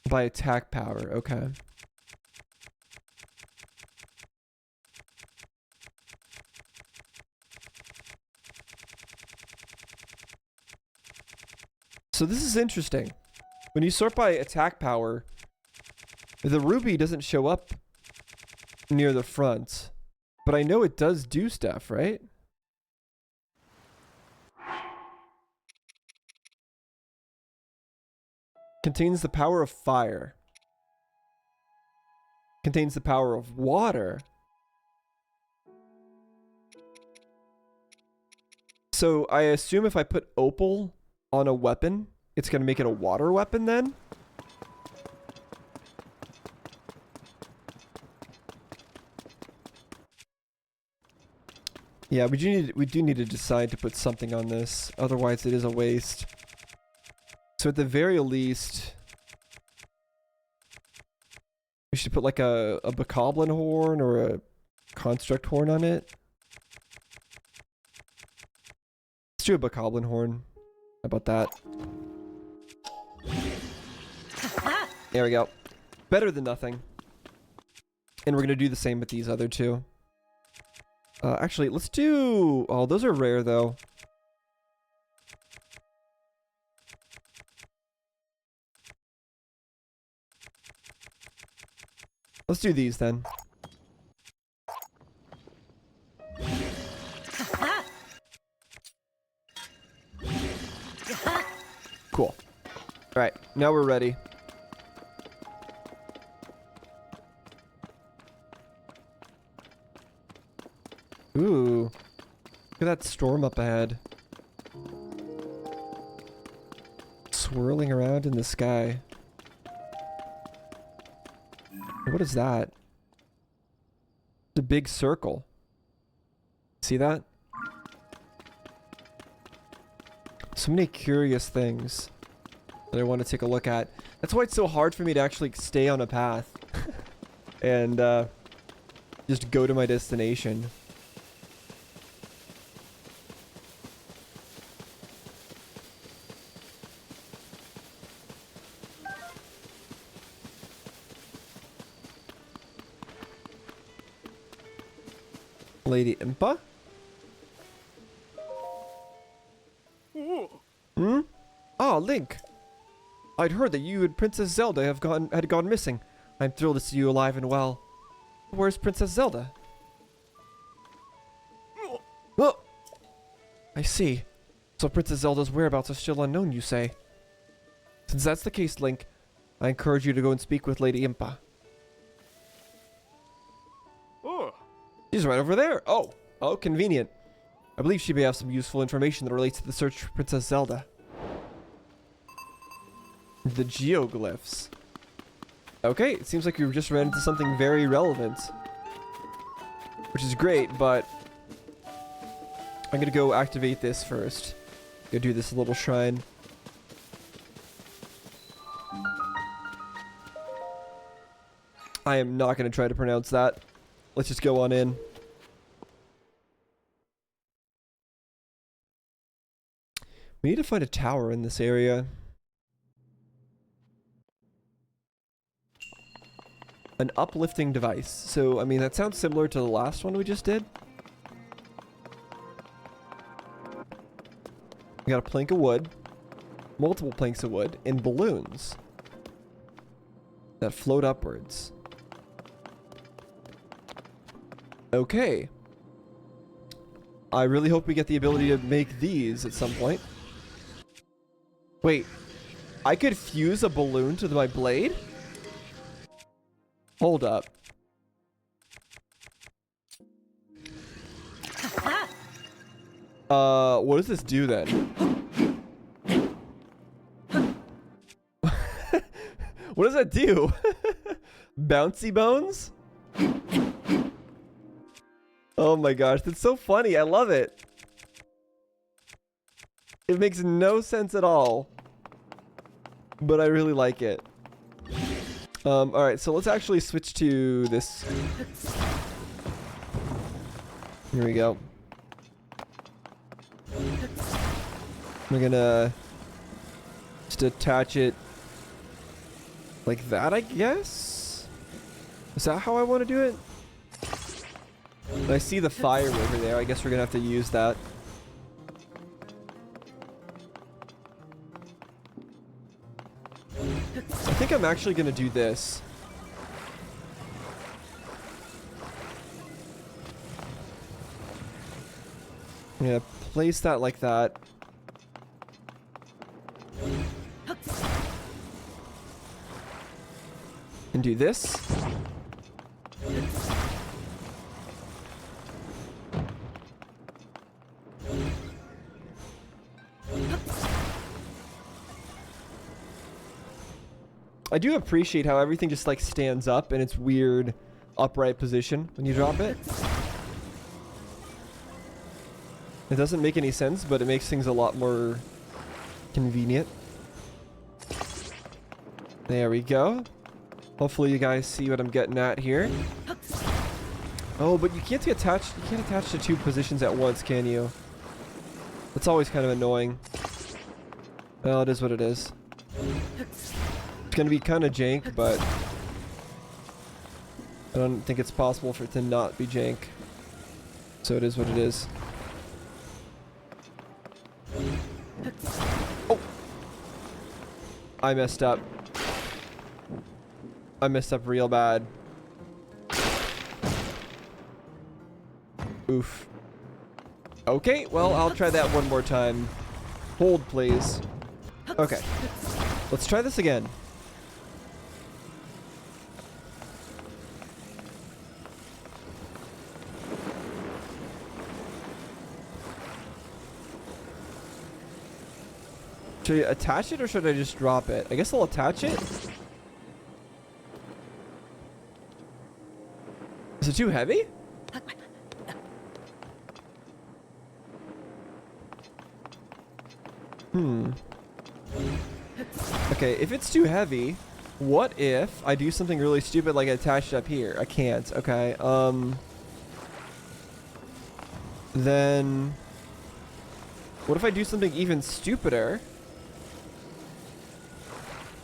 by attack power, okay. So this is interesting. When you sort by attack power, the ruby doesn't show up near the front, but I know it does do stuff, right? Contains the power of fire. Contains the power of water. So I assume if I put opal on a weapon, it's going to make it a water weapon then? Yeah, we do need to decide to put something on this. Otherwise it is a waste. So at the very least, we should put like a bokoblin horn or a construct horn on it. Let's do a bokoblin horn. How about that? There we go. Better than nothing. And we're gonna do the same with these other two. Actually, let's do... Oh, those are rare though. Let's do these then. Cool. Alright, now we're ready. Ooh. Look at that storm up ahead. Swirling around in the sky. What is that? The big circle. See that? So many curious things that I want to take a look at. That's why it's so hard for me to actually stay on a path and just go to my destination. Lady Impa? Hmm? Ah, Link. I'd heard that you and Princess Zelda had gone missing. I'm thrilled to see you alive and well. Where's Princess Zelda? Oh! I see. So Princess Zelda's whereabouts are still unknown, you say? Since that's the case, Link, I encourage you to go and speak with Lady Impa. She's right over there. Oh, convenient. I believe she may have some useful information that relates to the search for Princess Zelda. The geoglyphs. Okay, it seems like you just ran into something very relevant. Which is great, but I'm gonna go activate this first. Go do this little shrine. I am not gonna try to pronounce that. Let's just go on in. We need to find a tower in this area. An uplifting device. So, I mean, that sounds similar to the last one we just did. We got a plank of wood, multiple planks of wood, and balloons that float upwards. Okay. I really hope we get the ability to make these at some point. Wait, I could fuse a balloon to my blade? Hold up. What does this do then? What does that do? Bouncy bones? Oh my gosh, that's so funny. I love it. It makes no sense at all. But I really like it. Alright, so let's actually switch to this. Here we go. We're gonna just attach it like that, I guess? Is that how I want to do it? I see the fire over there. I guess we're gonna have to use that. I think I'm actually gonna do this. I'm gonna place that like that. And do this. I do appreciate how everything just like stands up in its weird upright position when you drop it. It doesn't make any sense, but it makes things a lot more convenient. There we go. Hopefully you guys see what I'm getting at here. Oh, but you can't attach to two positions at once, can you? That's always kind of annoying. Well, it is what it is. It's gonna be kind of jank, but I don't think it's possible for it to not be jank. So it is what it is. Oh! I messed up. I messed up real bad. Oof. Okay, well, I'll try that one more time. Hold, please. Okay. Let's try this again. Should I attach it or should I just drop it? I guess I'll attach it. Is it too heavy? Okay, if it's too heavy, what if I do something really stupid like attach it up here? I can't. Okay. Then what if I do something even stupider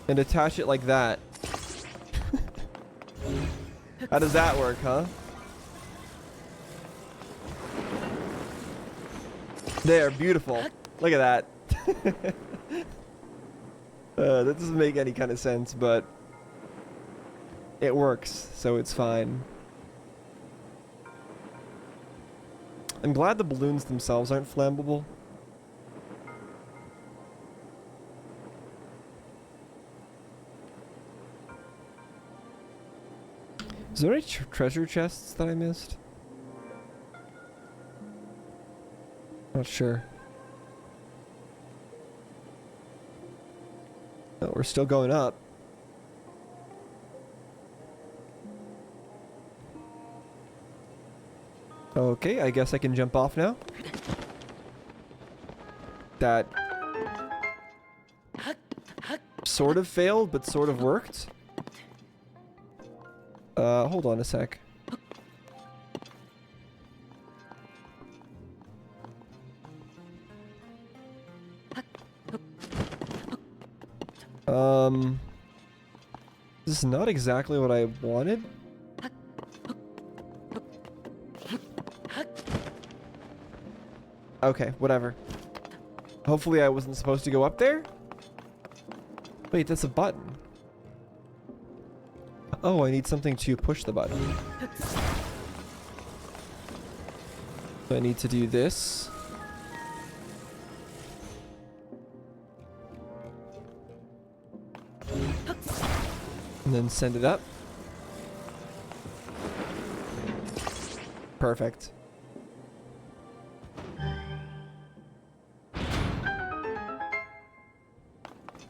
and attach it like that? How does that work, huh? There, beautiful. Look at that. That doesn't make any kind of sense, but it works, so it's fine. I'm glad the balloons themselves aren't flammable. Is there any treasure chests that I missed? Not sure. No, we're still going up. Okay, I guess I can jump off now. That sort of failed, but sort of worked. Hold on a sec. This is not exactly what I wanted. Okay, whatever. Hopefully I wasn't supposed to go up there. Wait, that's a button. Oh, I need something to push the button. So I need to do this. And then send it up. Perfect.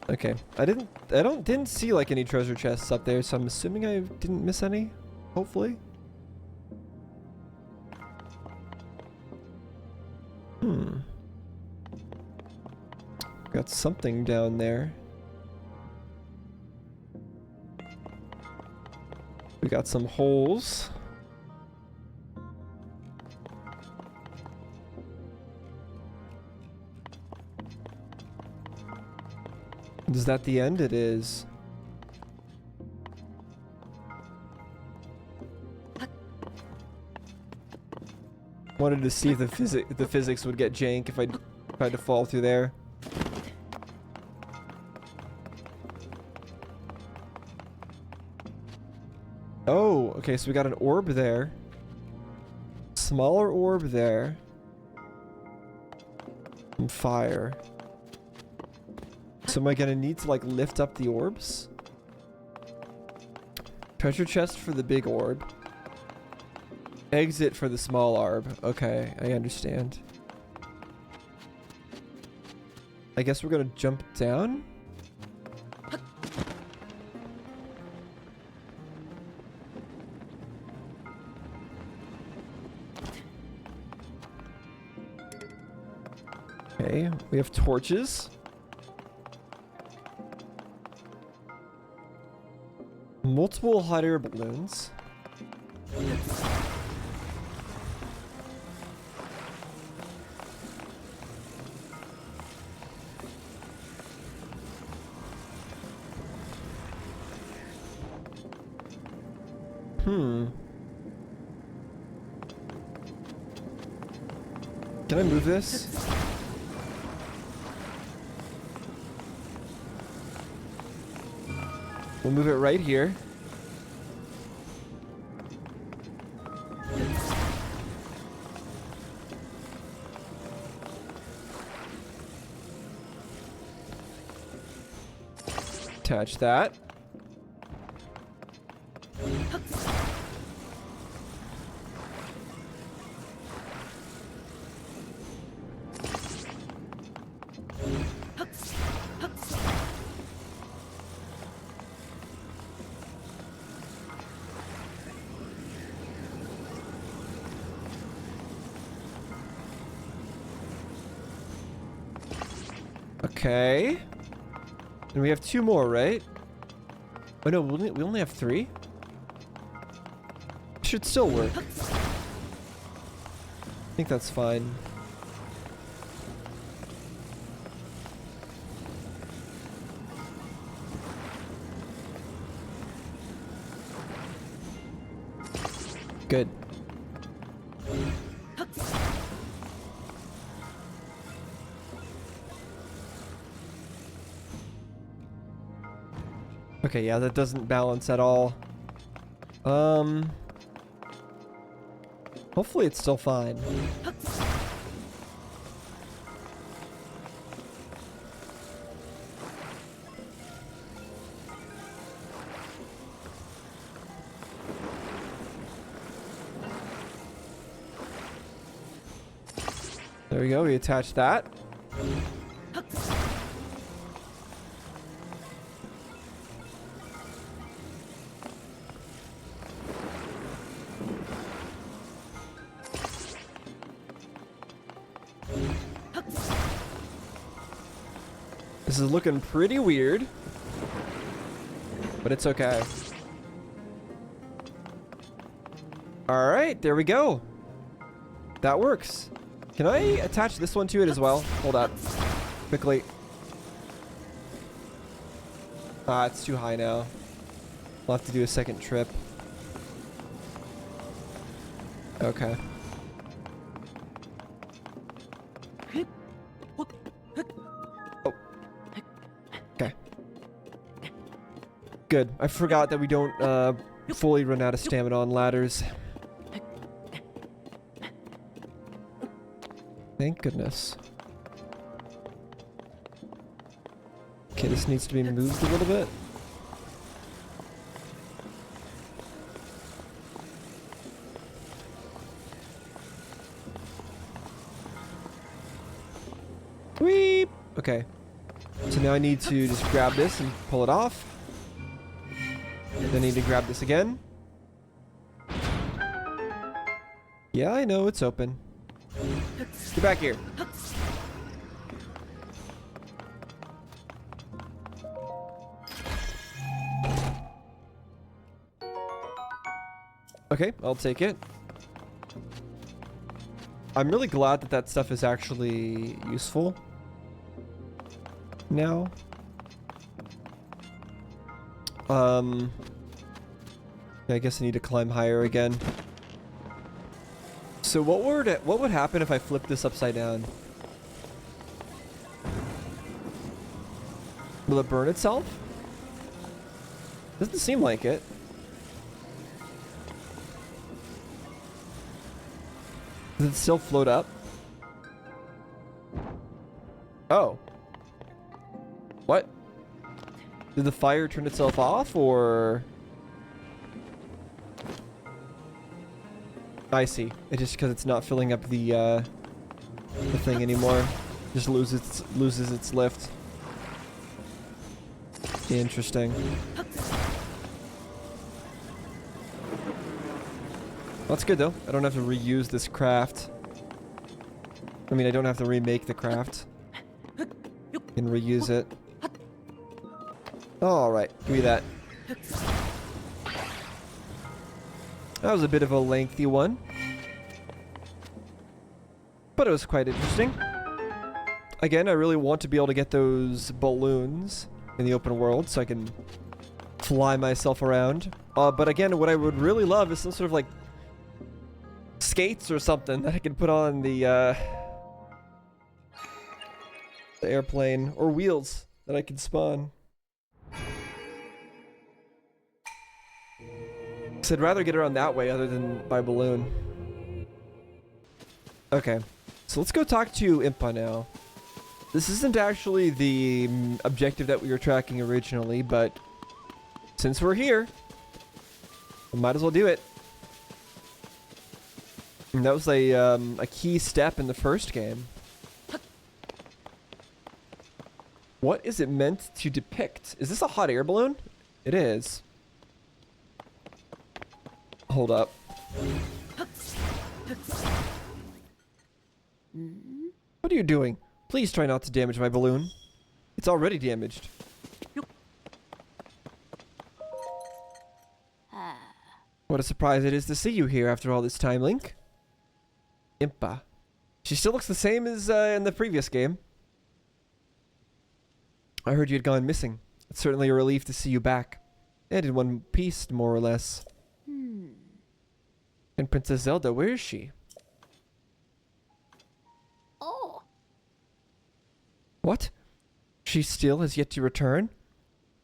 Okay, I didn't see like any treasure chests up there, so I'm assuming I didn't miss any. Hopefully. Got something down there. We got some holes. Is that the end? It is. Wanted to see if the physics would get jank if I tried to fall through there. Oh, okay, so we got an orb there. Smaller orb there. And fire. So am I gonna need to like lift up the orbs? Treasure chest for the big orb. Exit for the small orb. Okay, I understand. I guess we're gonna jump down? Okay, we have torches. Multiple hot air balloons. Can I move this? We'll move it right here. Attach that. Okay. And we have 2 more, right? Oh no, we only have 3? Should still work. I think that's fine. Good. Okay, yeah, that doesn't balance at all. Hopefully it's still fine. There we go, we attach that. This is looking pretty weird, but it's okay. All right, there we go. That works. Can I attach this one to it as well? Hold up. Quickly. Ah, it's too high now. I'll have to do a second trip. Okay. Oh. Okay. Good. I forgot that we don't fully run out of stamina on ladders. Thank goodness. Okay, this needs to be moved a little bit. Weep! Okay. So now I need to just grab this and pull it off. Then I need to grab this again. Yeah, I know, it's open. Get back here. Okay, I'll take it. I'm really glad that that stuff is actually useful now. Yeah, I guess I need to climb higher again. So what would happen if I flipped this upside down? Will it burn itself? Doesn't seem like it. Does it still float up? Oh. What? Did the fire turn itself off, or? I see. It's just because it's not filling up the thing anymore. Just loses its lift. Interesting. That's good though. I don't have to reuse this craft. I mean, I don't have to remake the craft. I can reuse it. Alright, give me that. That was a bit of a lengthy one. But it was quite interesting. Again, I really want to be able to get those balloons in the open world so I can fly myself around. But again, what I would really love is some sort of like skates or something that I can put on the airplane, or wheels that I can spawn. So I'd rather get around that way other than by balloon. Okay, so let's go talk to Impa now. This isn't actually the objective that we were tracking originally, but since we're here, we might as well do it. And that was a key step in the first game. What is it meant to depict? Is this a hot air balloon? It is. Hold up. What are you doing? Please try not to damage my balloon. It's already damaged. What a surprise it is to see you here after all this time, Link. Impa. She still looks the same as in the previous game. I heard you had gone missing. It's certainly a relief to see you back. And in one piece, more or less. And Princess Zelda, where is she? Oh. What? She still has yet to return?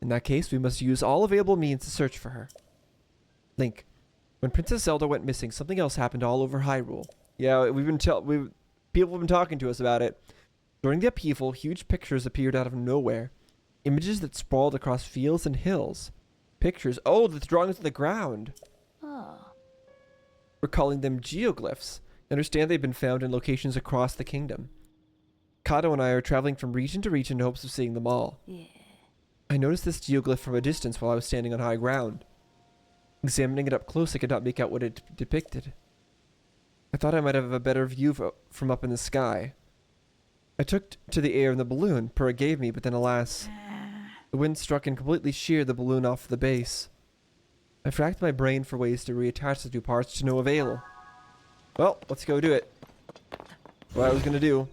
In that case, we must use all available means to search for her. Link, when Princess Zelda went missing, something else happened all over Hyrule. Yeah, people have been talking to us about it. During the upheaval, huge pictures appeared out of nowhere. Images that sprawled across fields and hills. Pictures, oh, the drawings on the ground. Oh. We're calling them geoglyphs. I understand they've been found in locations across the kingdom. Kato and I are traveling from region to region in hopes of seeing them all. Yeah. I noticed this geoglyph from a distance while I was standing on high ground. Examining it up close, I could not make out what it depicted. I thought I might have a better view from up in the sky. I took to the air in the balloon Purah gave me, but then alas, the wind struck and completely sheared the balloon off the base. I racked my brain for ways to reattach the two parts to no avail. Well, let's go do it. What I was gonna do.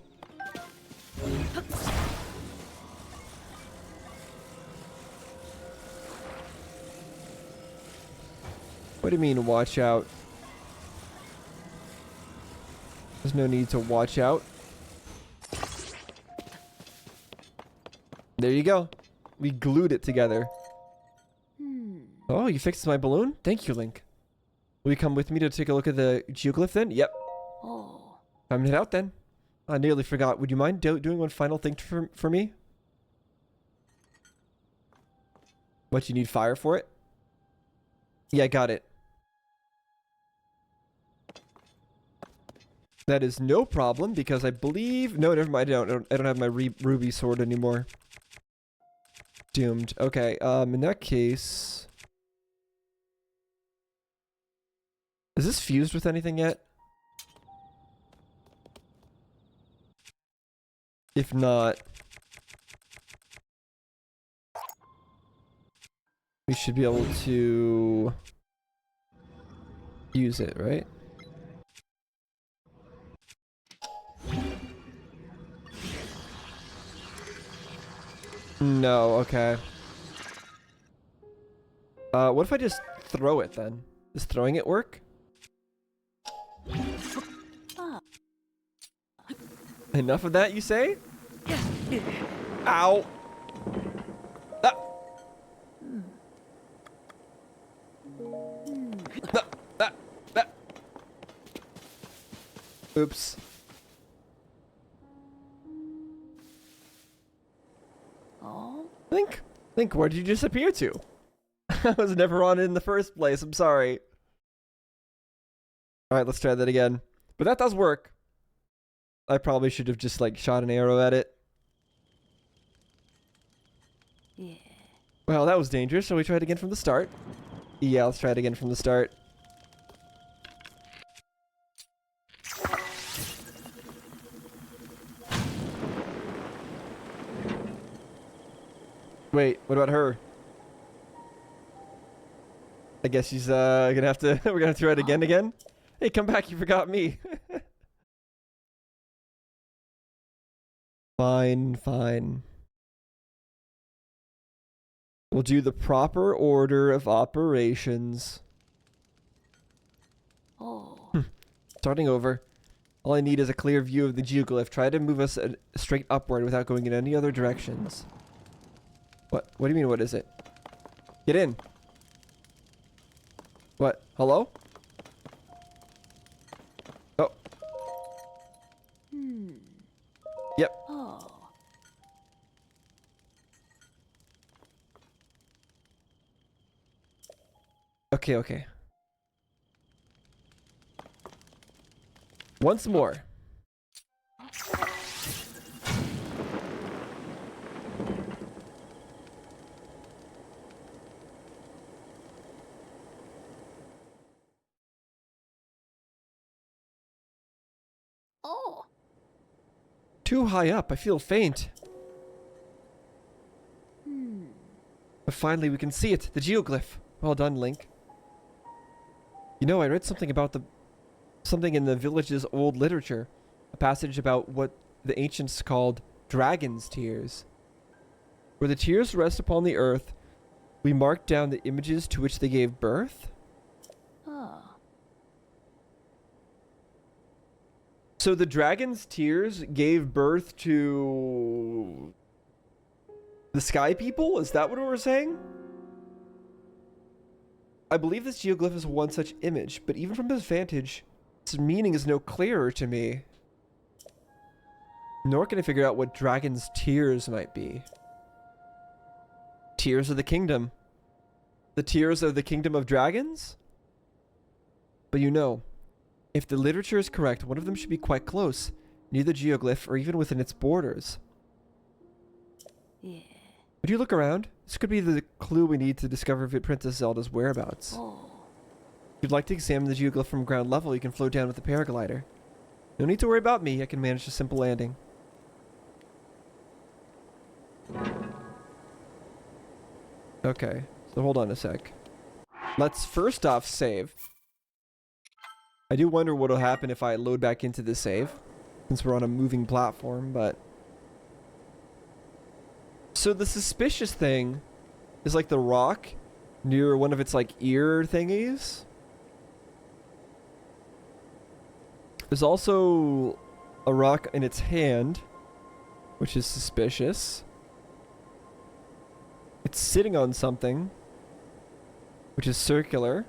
What do you mean, watch out? There's no need to watch out. There you go. We glued it together. Oh, you fixed my balloon? Thank you, Link. Will you come with me to take a look at the geoglyph then? Yep. Oh. Time to head out then. I nearly forgot. Would you mind doing one final thing for me? What, you need fire for it? Yeah, I got it. That is no problem because I believe... No, never mind. I don't have my ruby sword anymore. Doomed. Okay, in that case... Is this fused with anything yet? If not... we should be able to... use it, right? No, okay. What if I just throw it then? Does throwing it work? Enough of that, you say? Ow! Ah! Ah, ah, ah. Oops. Oh. Link, where did you disappear to? I was never on it in the first place. I'm sorry. All right, let's try that again. But that does work. I probably should have just like shot an arrow at it. Yeah. Well, that was dangerous. Shall we try it again from the start? Yeah, let's try it again from the start. Wait, what about her? I guess she's gonna have to we're gonna try it again. Hey, come back, you forgot me. Fine. We'll do the proper order of operations. Oh. Starting over. All I need is a clear view of the geoglyph. Try to move us straight upward without going in any other directions. What do you mean, what is it? Get in. What? Hello? Oh. Yep. Oh. Okay, okay. Once more. Oh. Too high up. I feel faint. But finally, we can see it. The geoglyph. Well done, Link. You know, I read something about something in the village's old literature. A passage about what the ancients called dragon's tears. Where the tears rest upon the earth, we mark down the images to which they gave birth. Oh. So the dragon's tears gave birth to the sky people? Is that what we were saying? I believe this geoglyph is one such image, but even from this vantage, its meaning is no clearer to me. Nor can I figure out what dragon's tears might be. Tears of the kingdom. The tears of the kingdom of dragons? But you know, if the literature is correct, one of them should be quite close, near the geoglyph or even within its borders. Yeah. Would you look around? This could be the clue we need to discover Princess Zelda's whereabouts. Oh. If you'd like to examine the geoglyph from ground level, you can float down with the paraglider. No need to worry about me, I can manage a simple landing. Okay, so hold on a sec. Let's first off save. I do wonder what'll happen if I load back into the save, since we're on a moving platform, but... So the suspicious thing is like the rock near one of its like ear thingies. There's also a rock in its hand, which is suspicious. It's sitting on something, which is circular.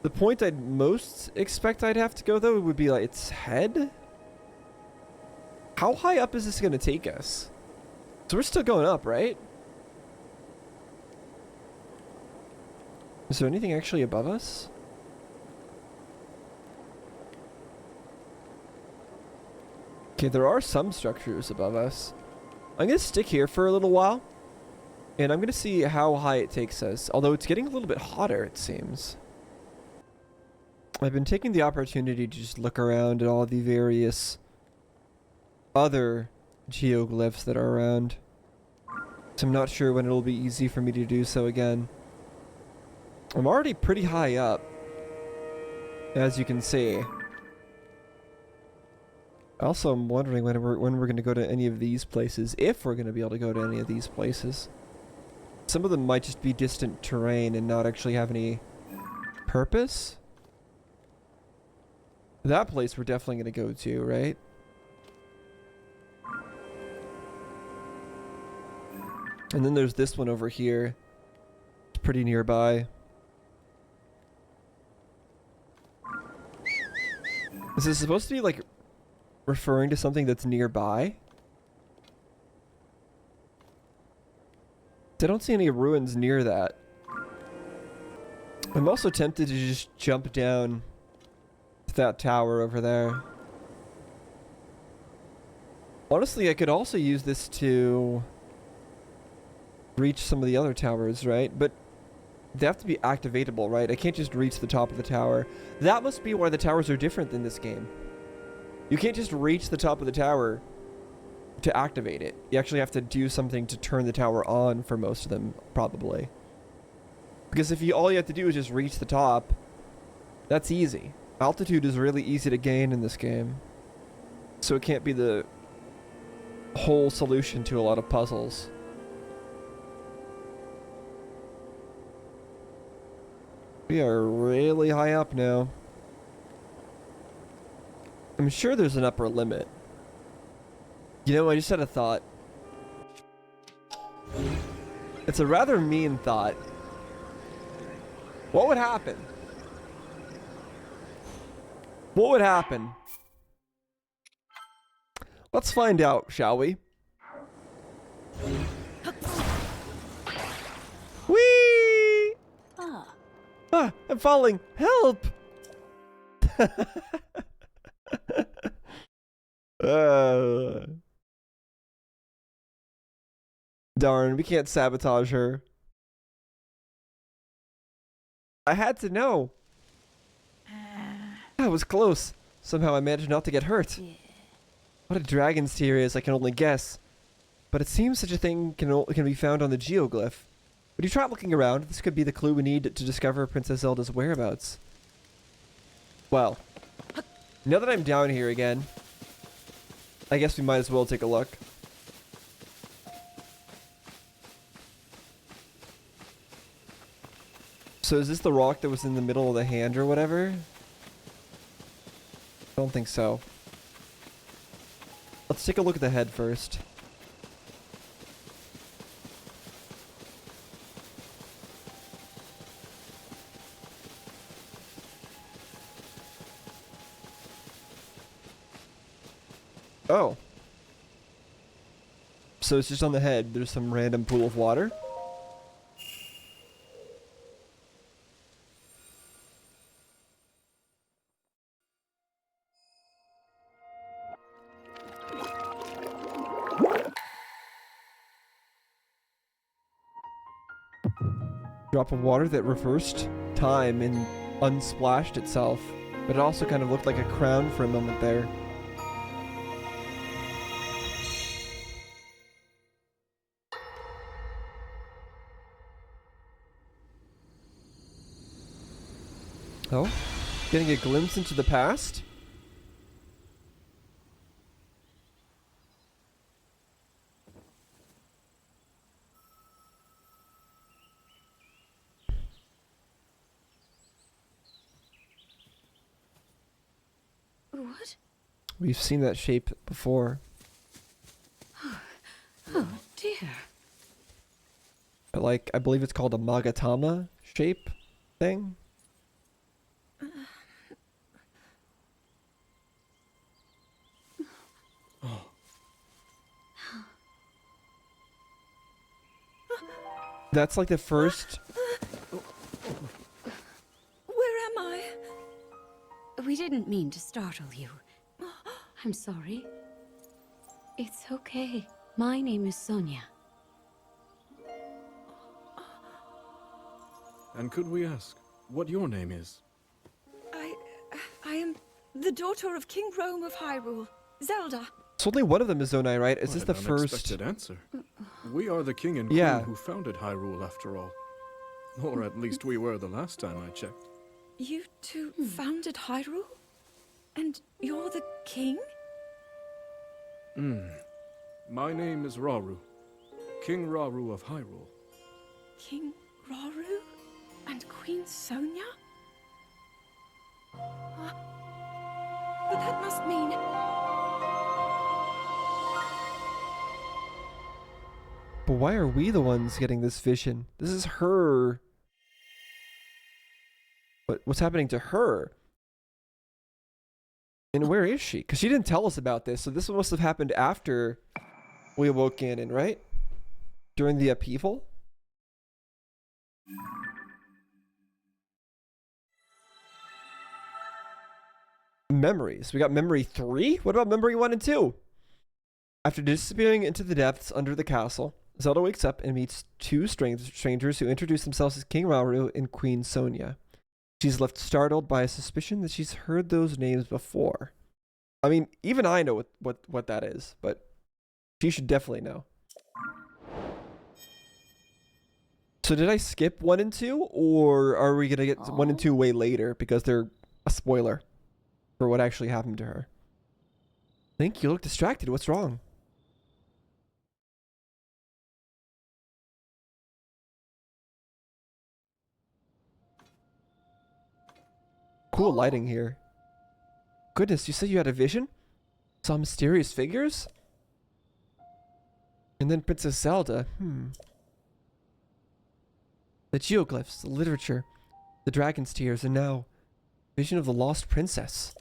The point I'd most expect I'd have to go though would be like its head. How high up is this going to take us? So we're still going up, right? Is there anything actually above us? Okay, there are some structures above us. I'm going to stick here for a little while. And I'm going to see how high it takes us. Although it's getting a little bit hotter, it seems. I've been taking the opportunity to just look around at all the various other geoglyphs that are around. So I'm not sure when it'll be easy for me to do so again. I'm already pretty high up, as you can see. Also, I'm wondering when we're going to go to any of these places, if we're going to be able to go to any of these places. Some of them might just be distant terrain and not actually have any purpose. That place we're definitely going to go to, right? And then there's this one over here. It's pretty nearby. Is this supposed to be like referring to something that's nearby? I don't see any ruins near that. I'm also tempted to just jump down to that tower over there. Honestly, I could also use this to reach some of the other towers, right? But they have to be activatable, right? I can't just reach the top of the tower. That must be why the towers are different in this game. You can't just reach the top of the tower to activate it. You actually have to do something to turn the tower on for most of them, probably. Because if all you have to do is just reach the top, that's easy. Altitude is really easy to gain in this game. So it can't be the whole solution to a lot of puzzles. We are really high up now. I'm sure there's an upper limit. You know, I just had a thought. It's a rather mean thought. What would happen? What would happen? Let's find out, shall we? I'm falling! Help! Darn, we can't sabotage her. I had to know. That was close. Somehow I managed not to get hurt. Yeah. What a dragon's tear is, I can only guess. But it seems such a thing can be found on the geoglyph. Would you try looking around? This could be the clue we need to discover Princess Zelda's whereabouts. Well, now that I'm down here again, I guess we might as well take a look. So is this the rock that was in the middle of the hand or whatever? I don't think so. Let's take a look at the head first. Oh. So it's just on the head. There's some random pool of water. Drop of water that reversed time and unsplashed itself. But it also kind of looked like a crown for a moment there. Oh, getting a glimpse into the past? What? We've seen that shape before. Oh dear. But like, I believe it's called a Magatama shape thing. That's like the first. Where am I? We didn't mean to startle you. I'm sorry. It's okay. My name is Sonia. And could we ask what your name is? I am the daughter of King Rome of Hyrule, Zelda. So only one of them is Zonai, right? Is What this an the first? unexpected answer. We are the king and Yeah. queen who founded Hyrule, after all. Or at least we were the last time I checked. You two founded Hyrule? And you're the king? My name is Rauru, King Rauru of Hyrule. King Rauru? And Queen Sonia? But that must mean... But why are we the ones getting this vision? This is her. What's happening to her? And where is she? Because she didn't tell us about this, so this must have happened after we awoke Ganon, right? During the upheaval? Memories. We got memory 3? What about memory 1 and 2? After disappearing into the depths under the castle, Zelda wakes up and meets two strangers who introduce themselves as King Rauru and Queen Sonia. She's left startled by a suspicion that she's heard those names before. I mean, even I know what that is, but she should definitely know. So did I skip 1 and 2, or are we going to get 1 and 2 way later because they're a spoiler for what actually happened to her? Link, you look distracted. What's wrong? Cool lighting here. Goodness, you said you had a vision? Saw mysterious figures? And then Princess Zelda. The geoglyphs, the literature, the dragon's tears, and now vision of the lost princess.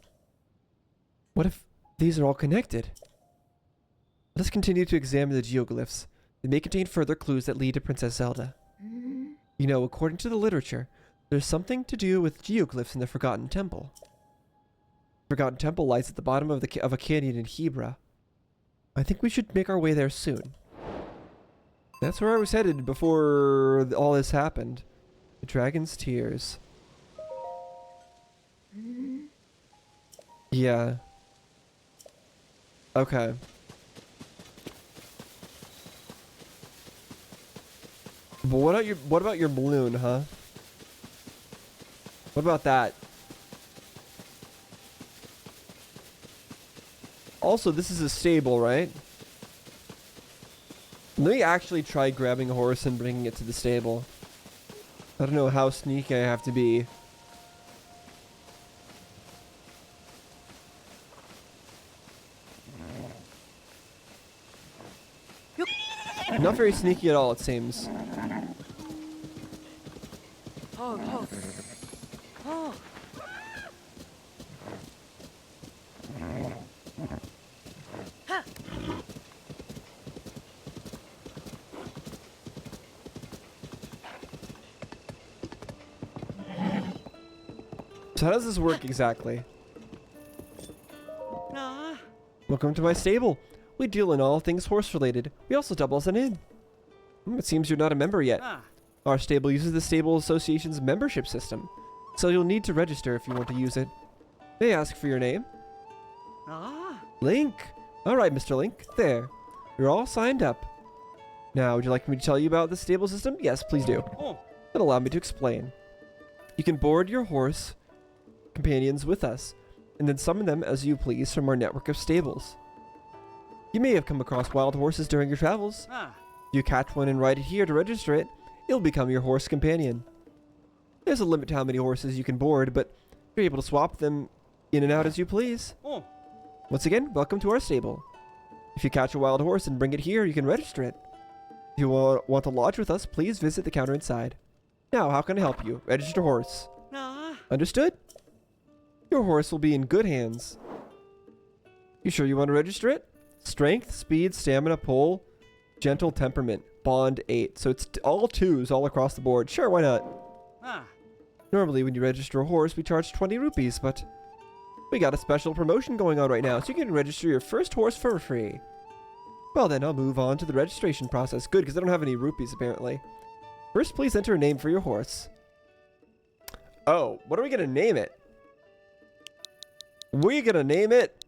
What if these are all connected? Let us continue to examine the geoglyphs. They may contain further clues that lead to Princess Zelda. You know, according to the literature, There's something to do with geoglyphs in the Forgotten Temple. Forgotten Temple lies at the bottom of a canyon in Hebra. I think we should make our way there soon. That's where I was headed before all this happened. The Dragon's Tears. Yeah. Okay. But what about your balloon, huh? What about that? Also, this is a stable, right? Let me actually try grabbing a horse and bringing it to the stable. I don't know how sneaky I have to be. Not very sneaky at all, it seems. Oh. So how does this work exactly? Welcome to my stable. We deal in all things horse-related. We also double as an inn. It seems you're not a member yet. Our stable uses the Stable Association's membership system, so you'll need to register if you want to use it. May I ask for your name? Link. All right, Mr. Link. There. You're all signed up. Now, would you like me to tell you about the stable system? Yes, please do. Then allow me to explain. You can board your horse companions with us, and then summon them as you please from our network of stables. You may have come across wild horses during your travels. If you catch one and ride it here to register it, it'll become your horse companion. There's a limit to how many horses you can board, but you're able to swap them in and out as you please. Once again, welcome to our stable. If you catch a wild horse and bring it here, you can register it. If you want to lodge with us, please visit the counter inside. Now, how can I help you? Register horse. Understood? Your horse will be in good hands. You sure you want to register it? Strength, speed, stamina, pull, gentle temperament, bond 8. So it's all 2s all across the board. Sure, why not? Normally when you register a horse, we charge 20 rupees, but we got a special promotion going on right now, so you can register your first horse for free. Well then, I'll move on to the registration process. Good, because I don't have any rupees apparently. First, please enter a name for your horse. Oh, what are we going to name it? We're going to name it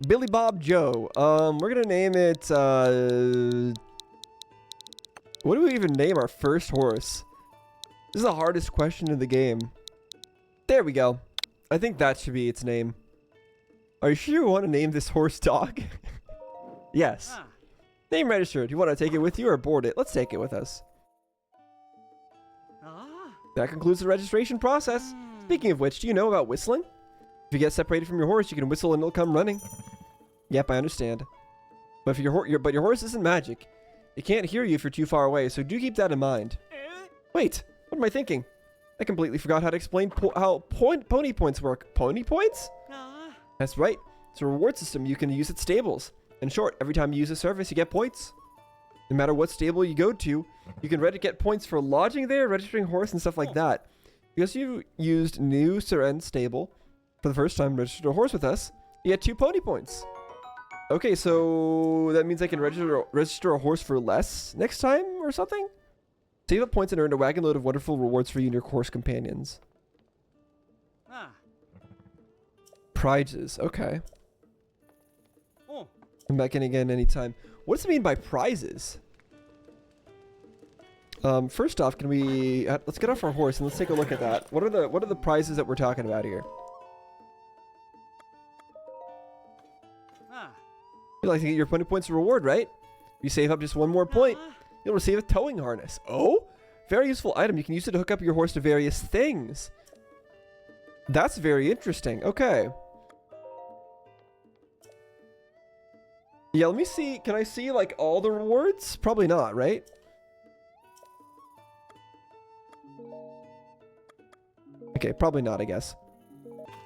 Billy Bob Joe. We're going to name it, what do we even name our first horse? This is the hardest question in the game. There we go. I think that should be its name. Are you sure you want to name this horse Dog? Yes. Name registered. You want to take it with you or board it? Let's take it with us. That concludes the registration process. Speaking of which, do you know about whistling? If you get separated from your horse, you can whistle and it'll come running. Yep, I understand. But if your horse isn't magic. It can't hear you if you're too far away, so do keep that in mind. Wait, what am I thinking? I completely forgot how to explain how pony points work. Pony points? That's right. It's a reward system you can use at stables. In short, every time you use a service, you get points. No matter what stable you go to, you can get points for lodging there, registering horse, and stuff like that. Because you used New Seren Stable for the first time, registered a horse with us, you get 2 pony points. Okay, so that means I can register a horse for less next time or something? Save up points and earn a wagon load of wonderful rewards for you and your horse companions. Prizes, okay. Come back in again anytime. What does it mean by prizes? First off, can we let's get off our horse and let's take a look at that. What are the prizes that we're talking about here? You'd like to get your pony points of reward, right? If you save up just 1 more point, you'll receive a towing harness. Oh, very useful item. You can use it to hook up your horse to various things. That's very interesting. Okay. Yeah, let me see. Can I see like all the rewards? Probably not, right? Okay, probably not, I guess.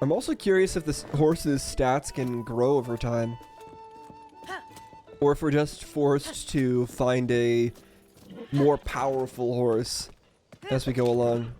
I'm also curious if this horse's stats can grow over time. Or if we're just forced to find a more powerful horse as we go along.